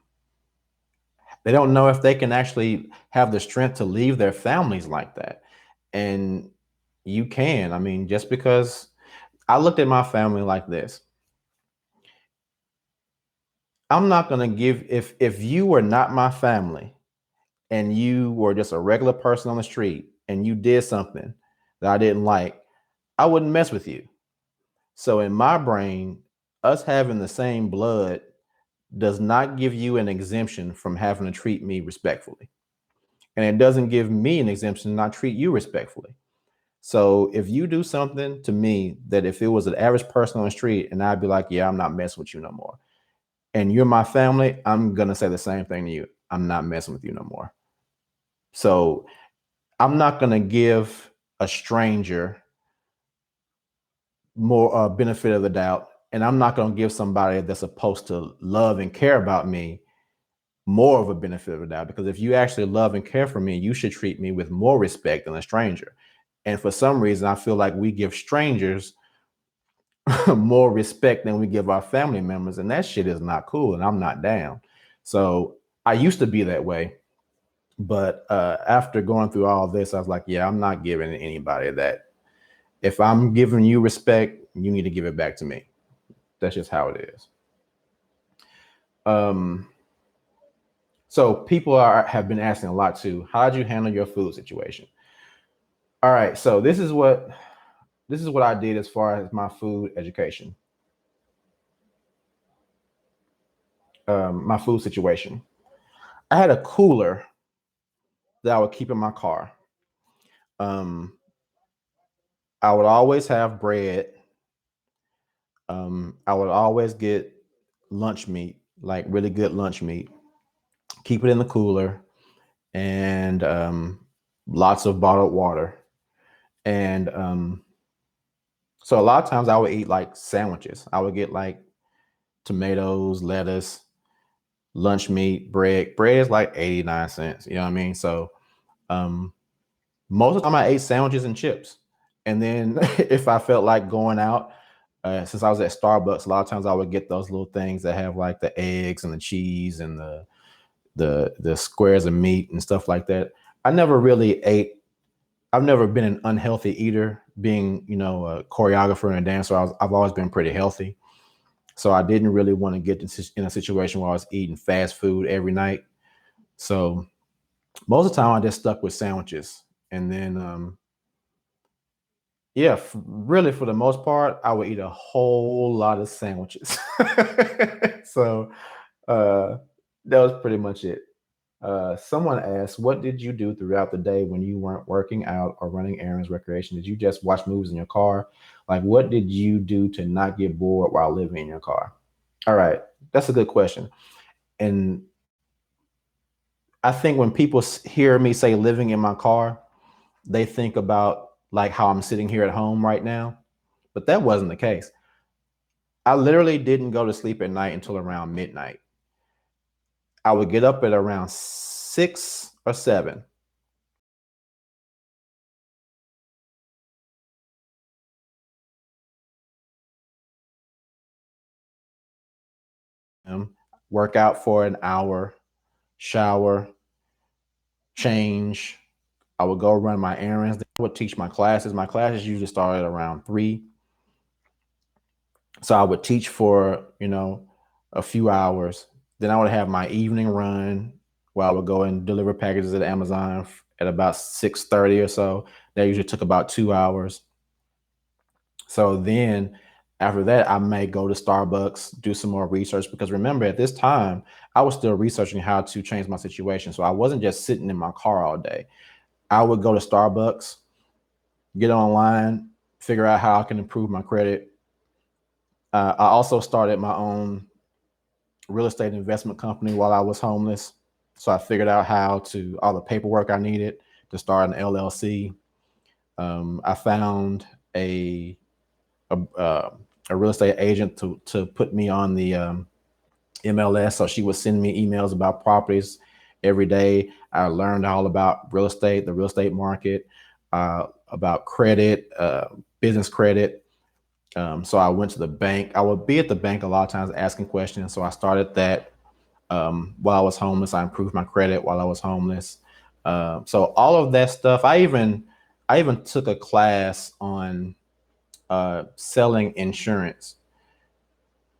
they don't know if they can actually have the strength to leave their families like that. And you can. I mean, just because I looked at my family like this, I'm not going to give if you were not my family and you were just a regular person on the street and you did something that I didn't like, I wouldn't mess with you. So in my brain, us having the same blood does not give you an exemption from having to treat me respectfully. And it doesn't give me an exemption to not treat you respectfully. So if you do something to me that if it was an average person on the street and I'd be like, yeah, I'm not messing with you no more. And you're my family, I'm going to say the same thing to you. I'm not messing with you no more. So I'm not going to give a stranger more benefit of the doubt. And I'm not going to give somebody that's supposed to love and care about me more of a benefit of the doubt, because if you actually love and care for me, you should treat me with more respect than a stranger. And for some reason, I feel like we give strangers more respect than we give our family members, and that shit is not cool, and I'm not down. So I used to be that way, but after going through all this, I was like, yeah, I'm not giving anybody that. If I'm giving you respect, you need to give it back to me. That's just how it is. So people have been asking a lot too. How did you handle your food situation? All right, so this is what I did as far as my food education, my food situation. I had a cooler that I would keep in my car. Um, I would always have bread. I would always get lunch meat, like really good lunch meat. Keep it in the cooler, and lots of bottled water. And so a lot of times I would eat like sandwiches. I would get like tomatoes, lettuce, lunch meat, bread. Bread is like 89 cents. You know what I mean? So um, most of the time I ate sandwiches and chips. And then if I felt like going out, since I was at Starbucks, a lot of times I would get those little things that have like the eggs and the cheese and the squares of meat and stuff like that. I never really ate. I've never been an unhealthy eater. Being a choreographer and a dancer, I've always been pretty healthy. So I didn't really want to get in a situation where I was eating fast food every night. So most of the time I just stuck with sandwiches. And then, yeah, really for the most part, I would eat a whole lot of sandwiches. So uh, that was pretty much it. Someone asked, what did you do throughout the day when you weren't working out or running errands, recreation? Did you just watch movies in your car? Like, what did you do to not get bored while living in your car? All right. That's a good question. And I think when people hear me say living in my car, they think about like how I'm sitting here at home right now. But that wasn't the case. I literally didn't go to sleep at night until around midnight. I would get up at around 6 or 7. Work out for an hour, shower, change. I would go run my errands. I would teach my classes. My classes usually started around 3. So I would teach for, a few hours. Then I would have my evening run where I would go and deliver packages at Amazon at about 6:30 or so. That usually took about 2 hours. So then after that, I may go to Starbucks, do some more research because remember at this time, I was still researching how to change my situation. So I wasn't just sitting in my car all day. I would go to Starbucks, get online, figure out how I can improve my credit. I also started my own real estate investment company while I was homeless. So I figured out how to all the paperwork I needed to start an LLC. I found a, uh, a real estate agent to put me on the MLS. So she would send me emails about properties every day. I learned all about real estate, the real estate market, about credit, business credit. So I went to the bank. I would be at the bank a lot of times asking questions. So I started that while I was homeless. I improved my credit while I was homeless. So all of that stuff. I even took a class on selling insurance,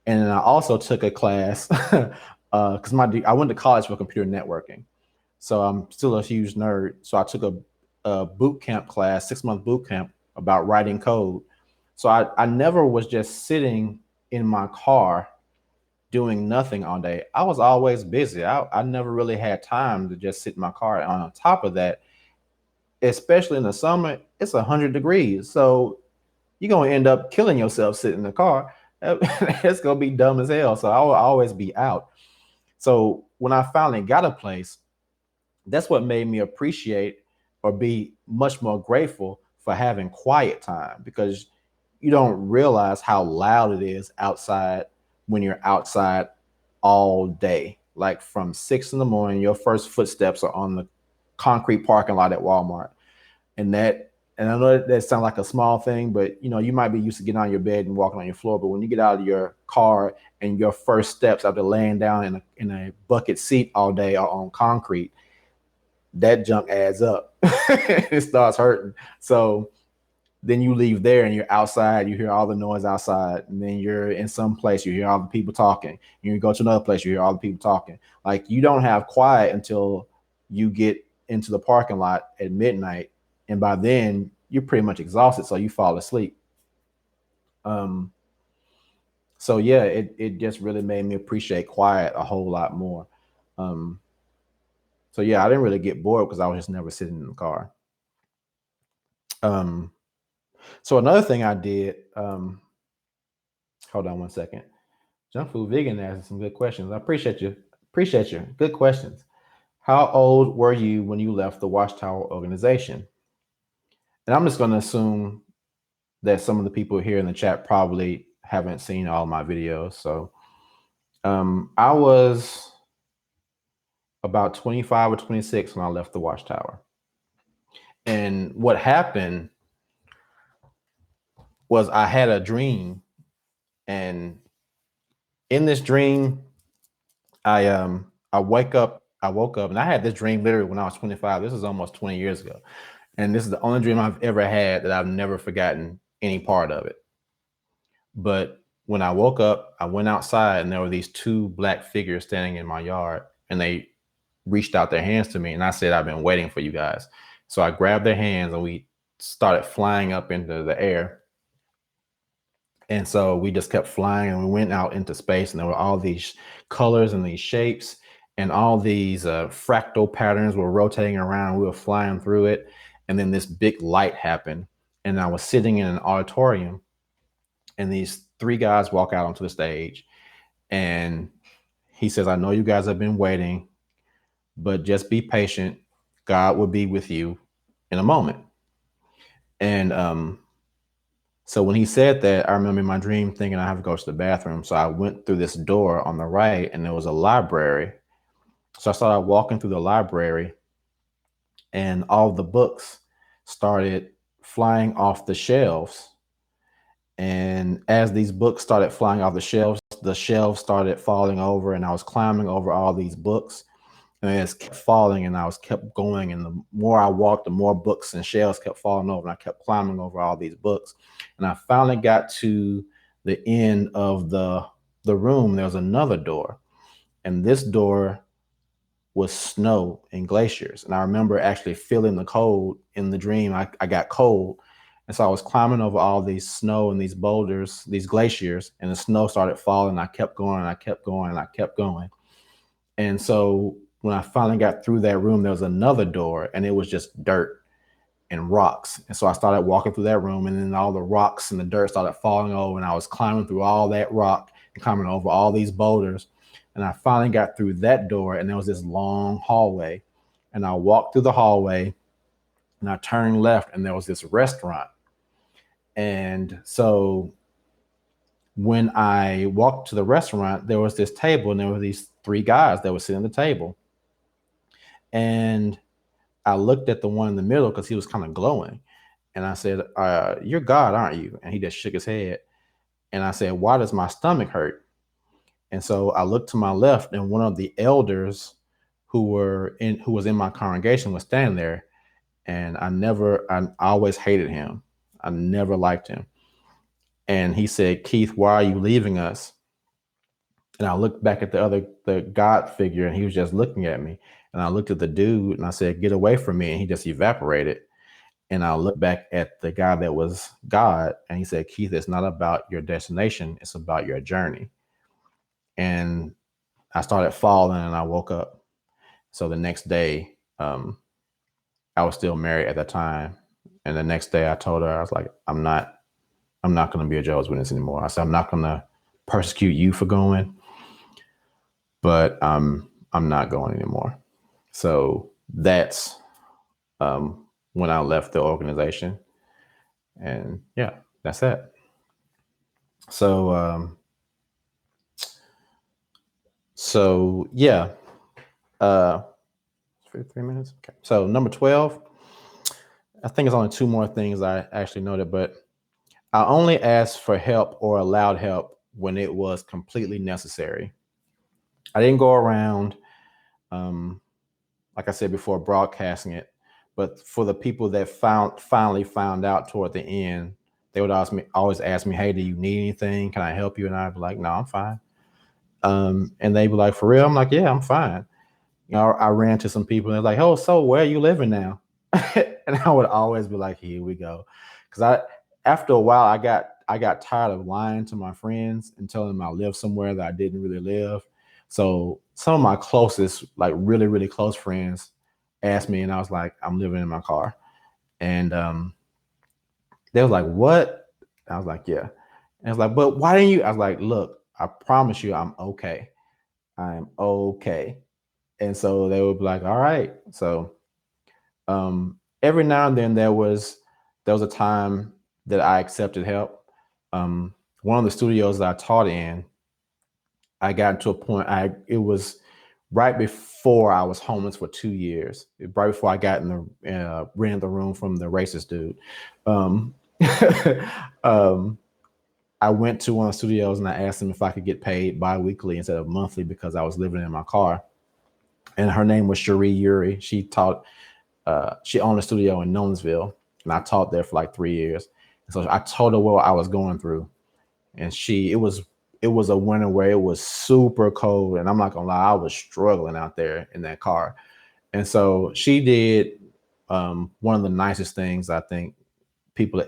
and I also took a class because I went to college for computer networking. So I'm still a huge nerd. So I took a boot camp class, 6 month boot camp about writing code. So I never was just sitting in my car doing nothing all day. I was always busy. I never really had time to just sit in my car. And on top of that, especially in the summer, it's 100 degrees. So you're gonna end up killing yourself sitting in the car. It's gonna be dumb as hell. So I'll always be out. So when I finally got a place, that's what made me appreciate or be much more grateful for having quiet time because you don't realize how loud it is outside when you're outside all day. Like from 6 in the morning, your first footsteps are on the concrete parking lot at Walmart. And I know that sounds like a small thing, but you might be used to getting on your bed and walking on your floor. But when you get out of your car and your first steps after laying down in a bucket seat all day are on concrete, that junk adds up. It starts hurting. So then you leave there and you're outside, you hear all the noise outside, and then you're in some place, you hear all the people talking. And you go to another place, you hear all the people talking. Like you don't have quiet until you get into the parking lot at midnight. And by then you're pretty much exhausted, so you fall asleep. Um, so yeah, it just really made me appreciate quiet a whole lot more. Um, so yeah, I didn't really get bored because I was just never sitting in the car. Um, so another thing I did, hold on one second. Junk Food Vegan asking some good questions. I appreciate you. Appreciate you. Good questions. How old were you when you left the Watchtower organization? And I'm just going to assume that some of the people here in the chat probably haven't seen all my videos. So I was about 25 or 26 when I left the Watchtower. And what happened was I had a dream, and in this dream, I woke up and I had this dream literally when I was 25. This is almost 20 years ago. And this is the only dream I've ever had that I've never forgotten any part of it. But when I woke up, I went outside and there were these two black figures standing in my yard, and they reached out their hands to me, and I said, I've been waiting for you guys. So I grabbed their hands and we started flying up into the air. And so we just kept flying and we went out into space, and there were all these colors and these shapes and all these fractal patterns were rotating around. We were flying through it. And then this big light happened. And I was sitting in an auditorium, and these three guys walk out onto the stage. And he says, I know you guys have been waiting, but just be patient. God will be with you in a moment. And so when he said that, I remember in my dream thinking I have to go to the bathroom. So I went through this door on the right, and there was a library. So I started walking through the library, and all the books started flying off the shelves. And as these books started flying off the shelves started falling over, and I was climbing over all these books, and it just kept falling, and I was kept going. And the more I walked, the more books and shelves kept falling over, and I kept climbing over all these books. And I finally got to the end of the room. There was another door, and this door was snow and glaciers. And I remember actually feeling the cold in the dream. I got cold. And so I was climbing over all these snow and these boulders, these glaciers, and the snow started falling. I kept going and I kept going and I kept going. And so when I finally got through that room, there was another door, and it was just dirt and rocks. And so I started walking through that room, and then all the rocks and the dirt started falling over, and I was climbing through all that rock and climbing over all these boulders. And I finally got through that door, and there was this long hallway. And I walked through the hallway, and I turned left, and there was this restaurant. And so when I walked to the restaurant, there was this table, and there were these three guys that were sitting at the table. And I looked at the one in the middle because he was kind of glowing. And I said, you're God, aren't you? And he just shook his head. And I said, why does my stomach hurt? And so I looked to my left, and one of the elders who was in my congregation was standing there. And I always hated him. I never liked him. And he said, Keith, why are you leaving us? And I looked back at the God figure, and he was just looking at me. And I looked at the dude, and I said, get away from me. And he just evaporated. And I looked back at the guy that was God, and he said, Keith, it's not about your destination. It's about your journey. And I started falling, and I woke up. So the next day, I was still married at that time. And the next day I told her, I was like, I'm not going to be a Jehovah's Witness anymore. I said, I'm not going to persecute you for going, but I'm not going anymore. So that's when I left the organization. And yeah, that's it. So yeah, 3 minutes. Okay. So number 12, I think it's only two more things I actually noted, but I only asked for help or allowed help when it was completely necessary. I didn't go around, like I said before, broadcasting it, but for the people that finally found out toward the end, they would always ask me, hey, do you need anything? Can I help you? And I'd be like, no, I'm fine. And they'd be like, for real? I'm like, yeah, I'm fine. You know, I ran to some people and they're like, oh, so where are you living now? And I would always be like, here we go. Because after a while, I got tired of lying to my friends and telling them I lived somewhere that I didn't really live. So some of my closest, like really, really close friends asked me, and I was like, I'm living in my car. And they was like, what? I was like, yeah. And I was like, but why didn't you? I was like, look, I promise you I'm okay. I am okay. And so they would be like, all right. So every now and then there was a time that I accepted help. One of the studios that I taught in, I got to a point. It was right before I was homeless for 2 years. Right before I got in the rented the room from the racist dude. Um, I went to one of the studios and I asked them if I could get paid bi-weekly instead of monthly because I was living in my car. And her name was Cherie Yuri. She owned a studio in Nolensville, and I taught there for like 3 years. And so I told her what I was going through, and it was a winter where it was super cold, and I'm not gonna lie, I was struggling out there in that car. And so she did one of the nicest things I think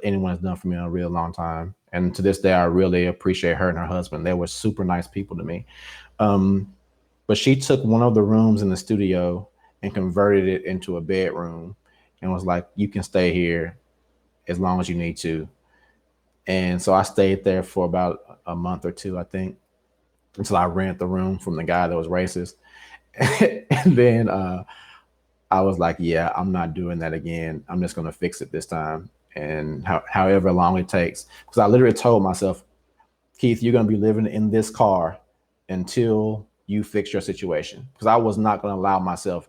anyone has done for me in a real long time. And to this day, I really appreciate her and her husband. They were super nice people to me. But she took one of the rooms in the studio and converted it into a bedroom and was like, you can stay here as long as you need to. And so I stayed there for about a month or two, I think. until I rented the room from the guy that was racist. And then I was like, yeah, I'm not doing that again. I'm just going to fix it this time. And however long it takes, because I literally told myself, Keith, you're going to be living in this car until you fix your situation. Because I was not going to allow myself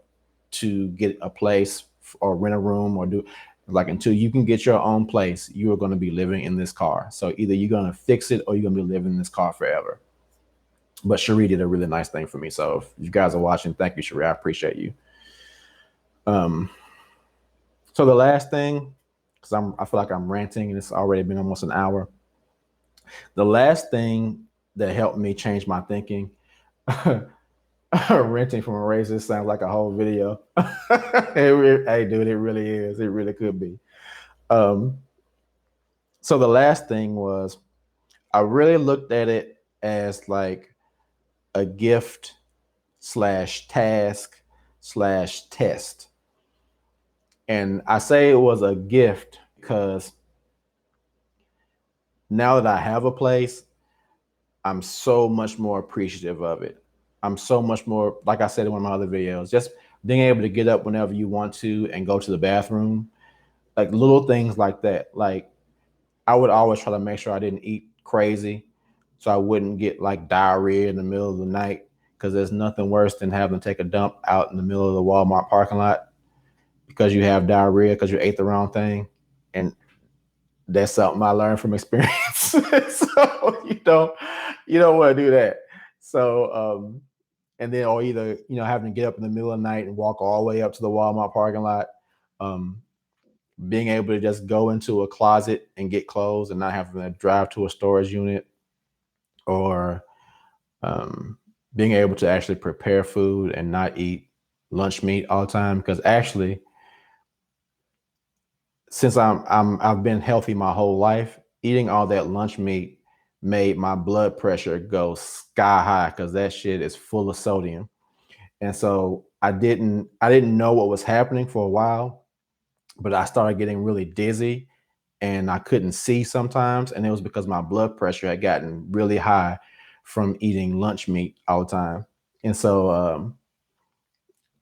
to get a place or rent a room or do like until you can get your own place, you are going to be living in this car. So either you're going to fix it or you're going to be living in this car forever. But Cherie did a really nice thing for me. So if you guys are watching, thank you, Cherie. I appreciate you. Um, so the last thing, because I feel like I'm ranting and it's already been almost an hour. The last thing that helped me change my thinking, renting from a racist sounds like a whole video. Hey, dude, it really is. It really could be. Um, so the last thing was I really looked at it as like a gift slash task slash test. And I say it was a gift because now that I have a place, I'm so much more appreciative of it. I'm so much more, like I said in one of my other videos, just being able to get up whenever you want to and go to the bathroom, like little things like that. Like I would always try to make sure I didn't eat crazy so I wouldn't get like diarrhea in the middle of the night because there's nothing worse than having to take a dump out in the middle of the Walmart parking lot because you have diarrhea because you ate the wrong thing. And that's something I learned from experience. So you don't want to do that. So and then or either having to get up in the middle of the night and walk all the way up to the Walmart parking lot. Um, Being able to just go into a closet and get clothes and not having to drive to a storage unit or being able to actually prepare food and not eat lunch meat all the time because actually since I've been healthy my whole life, eating all that lunch meat made my blood pressure go sky high because that shit is full of sodium. And so I didn't know what was happening for a while, but I started getting really dizzy and I couldn't see sometimes. And it was because my blood pressure had gotten really high from eating lunch meat all the time. And so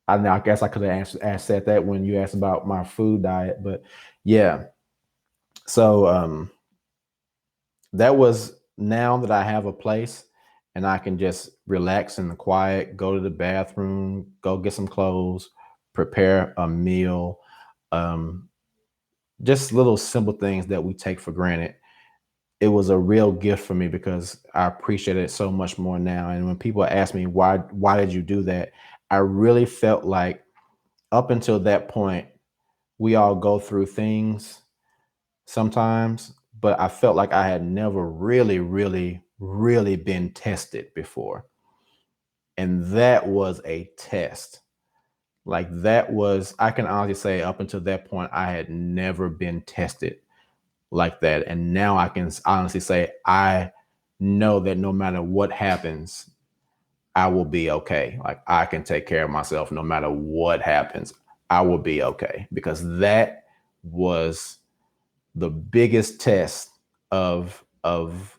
I guess I could have said that when you asked about my food diet, but yeah. So that was now that I have a place and I can just relax in the quiet, go to the bathroom, go get some clothes, prepare a meal, um, just little simple things that we take for granted. It was a real gift for me because I appreciate it so much more now. And when people ask me why did you do that, I really felt like up until that point, we all go through things sometimes, but I felt like I had never really, really, really been tested before. And that was a test. Like that was, I can honestly say up until that point, I had never been tested like that. And now I can honestly say, I know that no matter what happens, I will be okay. Like I can take care of myself no matter what happens. I will be okay because that was the biggest test of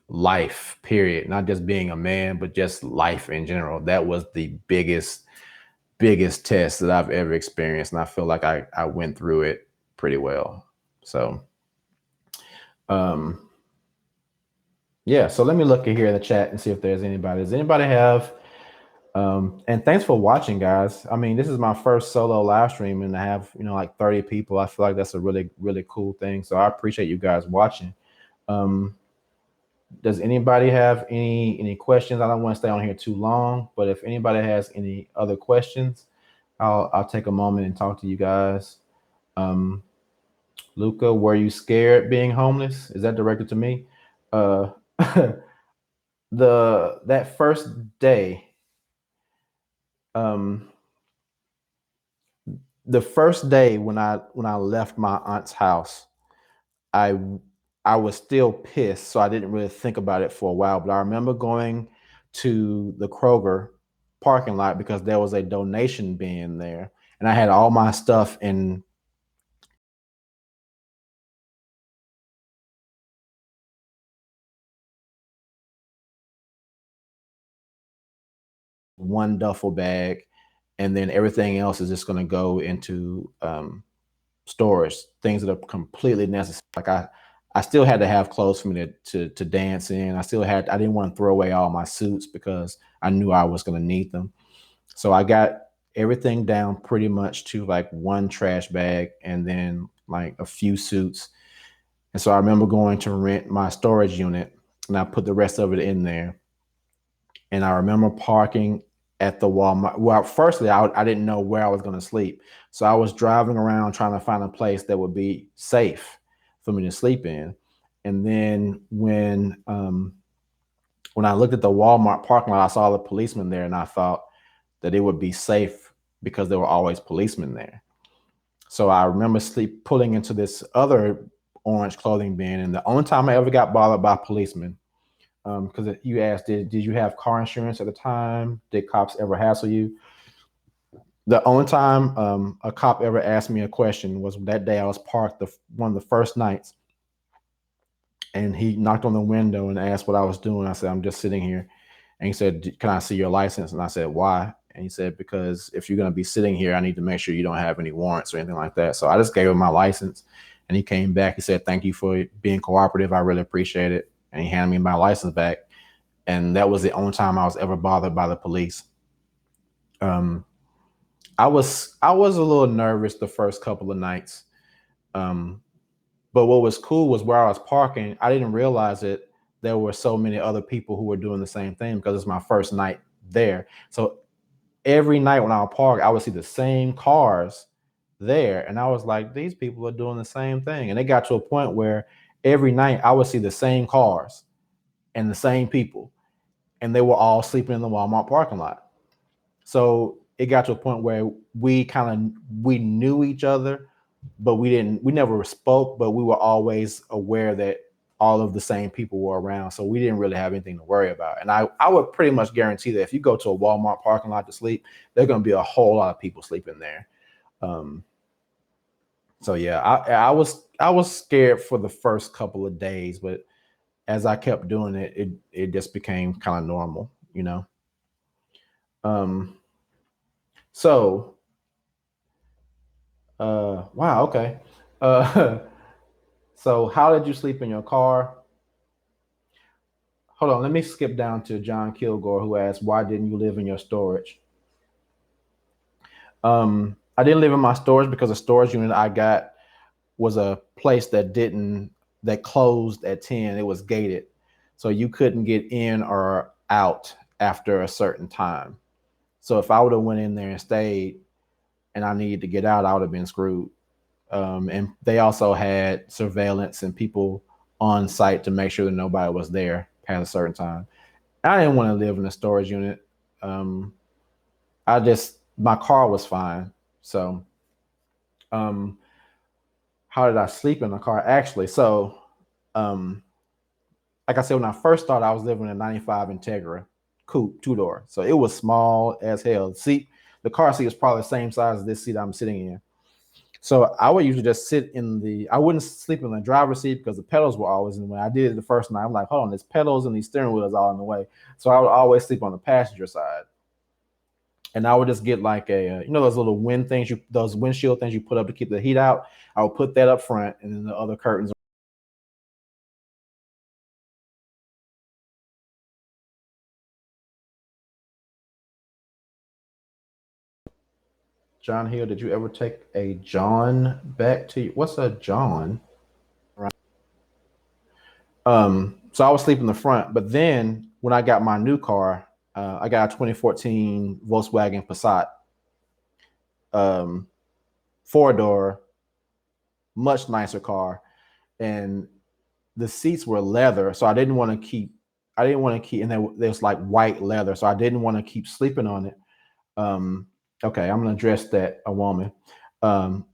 life, period. Not just being a man, but just life in general. That was the biggest test that I've ever experienced. And I feel like I went through it pretty well. So um yeah, so let me look here in the chat and see if there's anybody. Does anybody have and thanks for watching, guys. I mean, this is my first solo live stream and I have, like 30 people. I feel like that's a really, really cool thing. So I appreciate you guys watching. Um, does anybody have any questions? I don't want to stay on here too long, but if anybody has any other questions, I'll take a moment and talk to you guys. Um, Luca, were you scared being homeless? Is that directed to me? Uh, that first day, um, the first day when I left my aunt's house, I I was still pissed, so I didn't really think about it for a while. But I remember going to the Kroger parking lot because there was a donation bin there, and I had all my stuff in one duffel bag, and then everything else is just going to go into storage, things that are completely necessary. Like I still had to have clothes for me to dance in. I didn't want to throw away all my suits because I knew I was going to need them. So I got everything down pretty much to like one trash bag and then like a few suits. And so I remember going to rent my storage unit and I put the rest of it in there. And I remember parking at the Walmart. Well, firstly, I didn't know where I was going to sleep. So I was driving around trying to find a place that would be safe for me to sleep in. And then when I looked at the Walmart parking lot, I saw the policemen there and I thought that it would be safe because there were always policemen there. So I remember pulling into this other orange clothing bin. And the only time I ever got bothered by policemen, because you asked, did you have car insurance at the time? Did cops ever hassle you? The only time a cop ever asked me a question was that day I was parked one of the first nights, and he knocked on the window and asked what I was doing. I said, I'm just sitting here. And he said, can I see your license? And I said, why? And he said, because if you're going to be sitting here, I need to make sure you don't have any warrants or anything like that. So I just gave him my license, and he came back. He said, thank you for being cooperative. I really appreciate it. And he handed me my license back. And that was the only time I was ever bothered by the police. I was a little nervous the first couple of nights. Um, but what was cool was where I was parking, I didn't realize it. There were so many other people who were doing the same thing because it's my first night there. So every night when I would park, I would see the same cars there. And I was like, these people are doing the same thing. And it got to a point where every night I would see the same cars and the same people. And they were all sleeping in the Walmart parking lot. So it got to a point where we knew each other, but we never spoke, but we were always aware that all of the same people were around. So we didn't really have anything to worry about. And I would pretty much guarantee that if you go to a Walmart parking lot to sleep, there's going to be a whole lot of people sleeping there. Um, so yeah, I was scared for the first couple of days, but as I kept doing it, it just became kind of normal, you know. Um, so wow, okay. Uh, so how did you sleep in your car? Hold on, let me skip down to John Kilgore, who asked, "Why didn't you live in your storage?" I didn't live in my storage because the storage unit I got was a place that closed at 10. It was gated, so you couldn't get in or out after a certain time. So if I would have went in there and stayed, and I needed to get out, I would have been screwed. And they also had surveillance and people on site to make sure that nobody was there past a certain time. I didn't want to live in a storage unit. My car was fine. So, um, how did I sleep in the car? Actually, so, um, like I said, when I first started, I was living in a 95 Integra coupe, two door. So it was small as hell. The car seat is probably the same size as this seat I'm sitting in. So I would usually just I wouldn't sleep in the driver's seat because the pedals were always in the way. I did it the first night. I'm like, hold on, there's pedals and these steering wheels all in the way. So I would always sleep on the passenger side. And I would just get like those little those windshield things you put up to keep the heat out. I would put that up front and then the other curtains. John Hill, did you ever take a John back to you? What's a John? So I was sleeping in the front, but then when I got my new car, I got a 2014 Volkswagen Passat, um, four door, much nicer car, and the seats were leather, so I didn't want to keep, and there's like white leather, so I didn't want to keep sleeping on it. Um, okay, I'm gonna address that a woman. Um,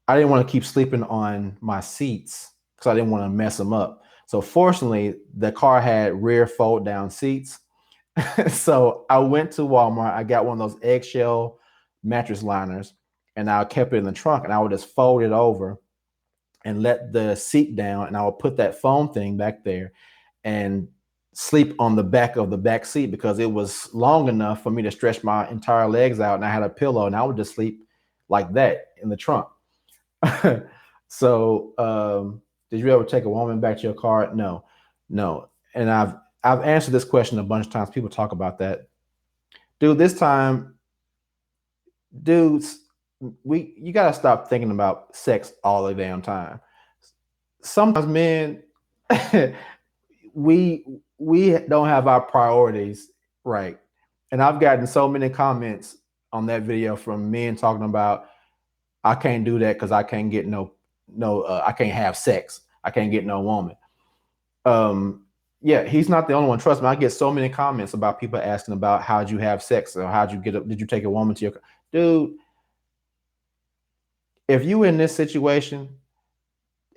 I didn't want to keep sleeping on my seats because I didn't want to mess them up. So fortunately, the car had rear fold down seats. So I went to Walmart. I got one of those eggshell mattress liners, and I kept it in the trunk. And I would just fold it over and let the seat down, and I would put that foam thing back there. And sleep on the back of the back seat because it was long enough for me to stretch my entire legs out, and I had a pillow, and I would just sleep like that in the trunk. So, did you ever take a woman back to your car? No, no. And I've answered this question a bunch of times. People talk about that, dude. This time, dudes, you gotta stop thinking about sex all the damn time. Sometimes men, we we don't have our priorities right. And I've gotten so many comments on that video from men talking about, I can't do that because I can't get I can't have sex. I can't get no woman. Yeah, he's not the only one. Trust me, I get so many comments about people asking about how'd you have sex or how'd you get up? Did you take a woman to your dude? If you in this situation,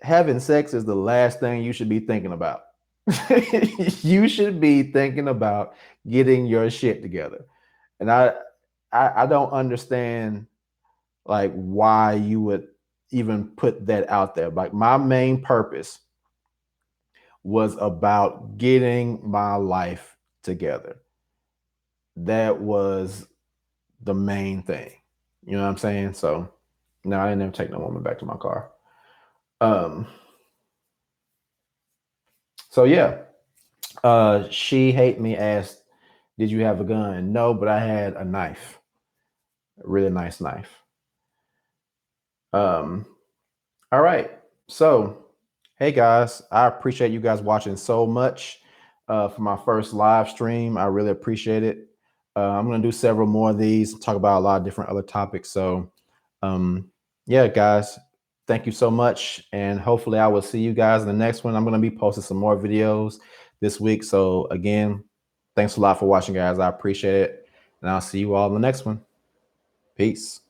having sex is the last thing you should be thinking about. You should be thinking about getting your shit together. And I don't understand like why you would even put that out there. Like my main purpose was about getting my life together. That was the main thing. You know what I'm saying? So no, I didn't ever take no woman back to my car. Um so yeah. She hate me asked, did you have a gun? No, but I had a knife. A really nice knife. Um all right. So, hey guys, I appreciate you guys watching so much for my first live stream. I really appreciate it. I'm going to do several more of these, talk about a lot of different other topics. So, um, yeah, guys, thank you so much. And hopefully, I will see you guys in the next one. I'm going to be posting some more videos this week. So, again, thanks a lot for watching, guys. I appreciate it. And I'll see you all in the next one. Peace.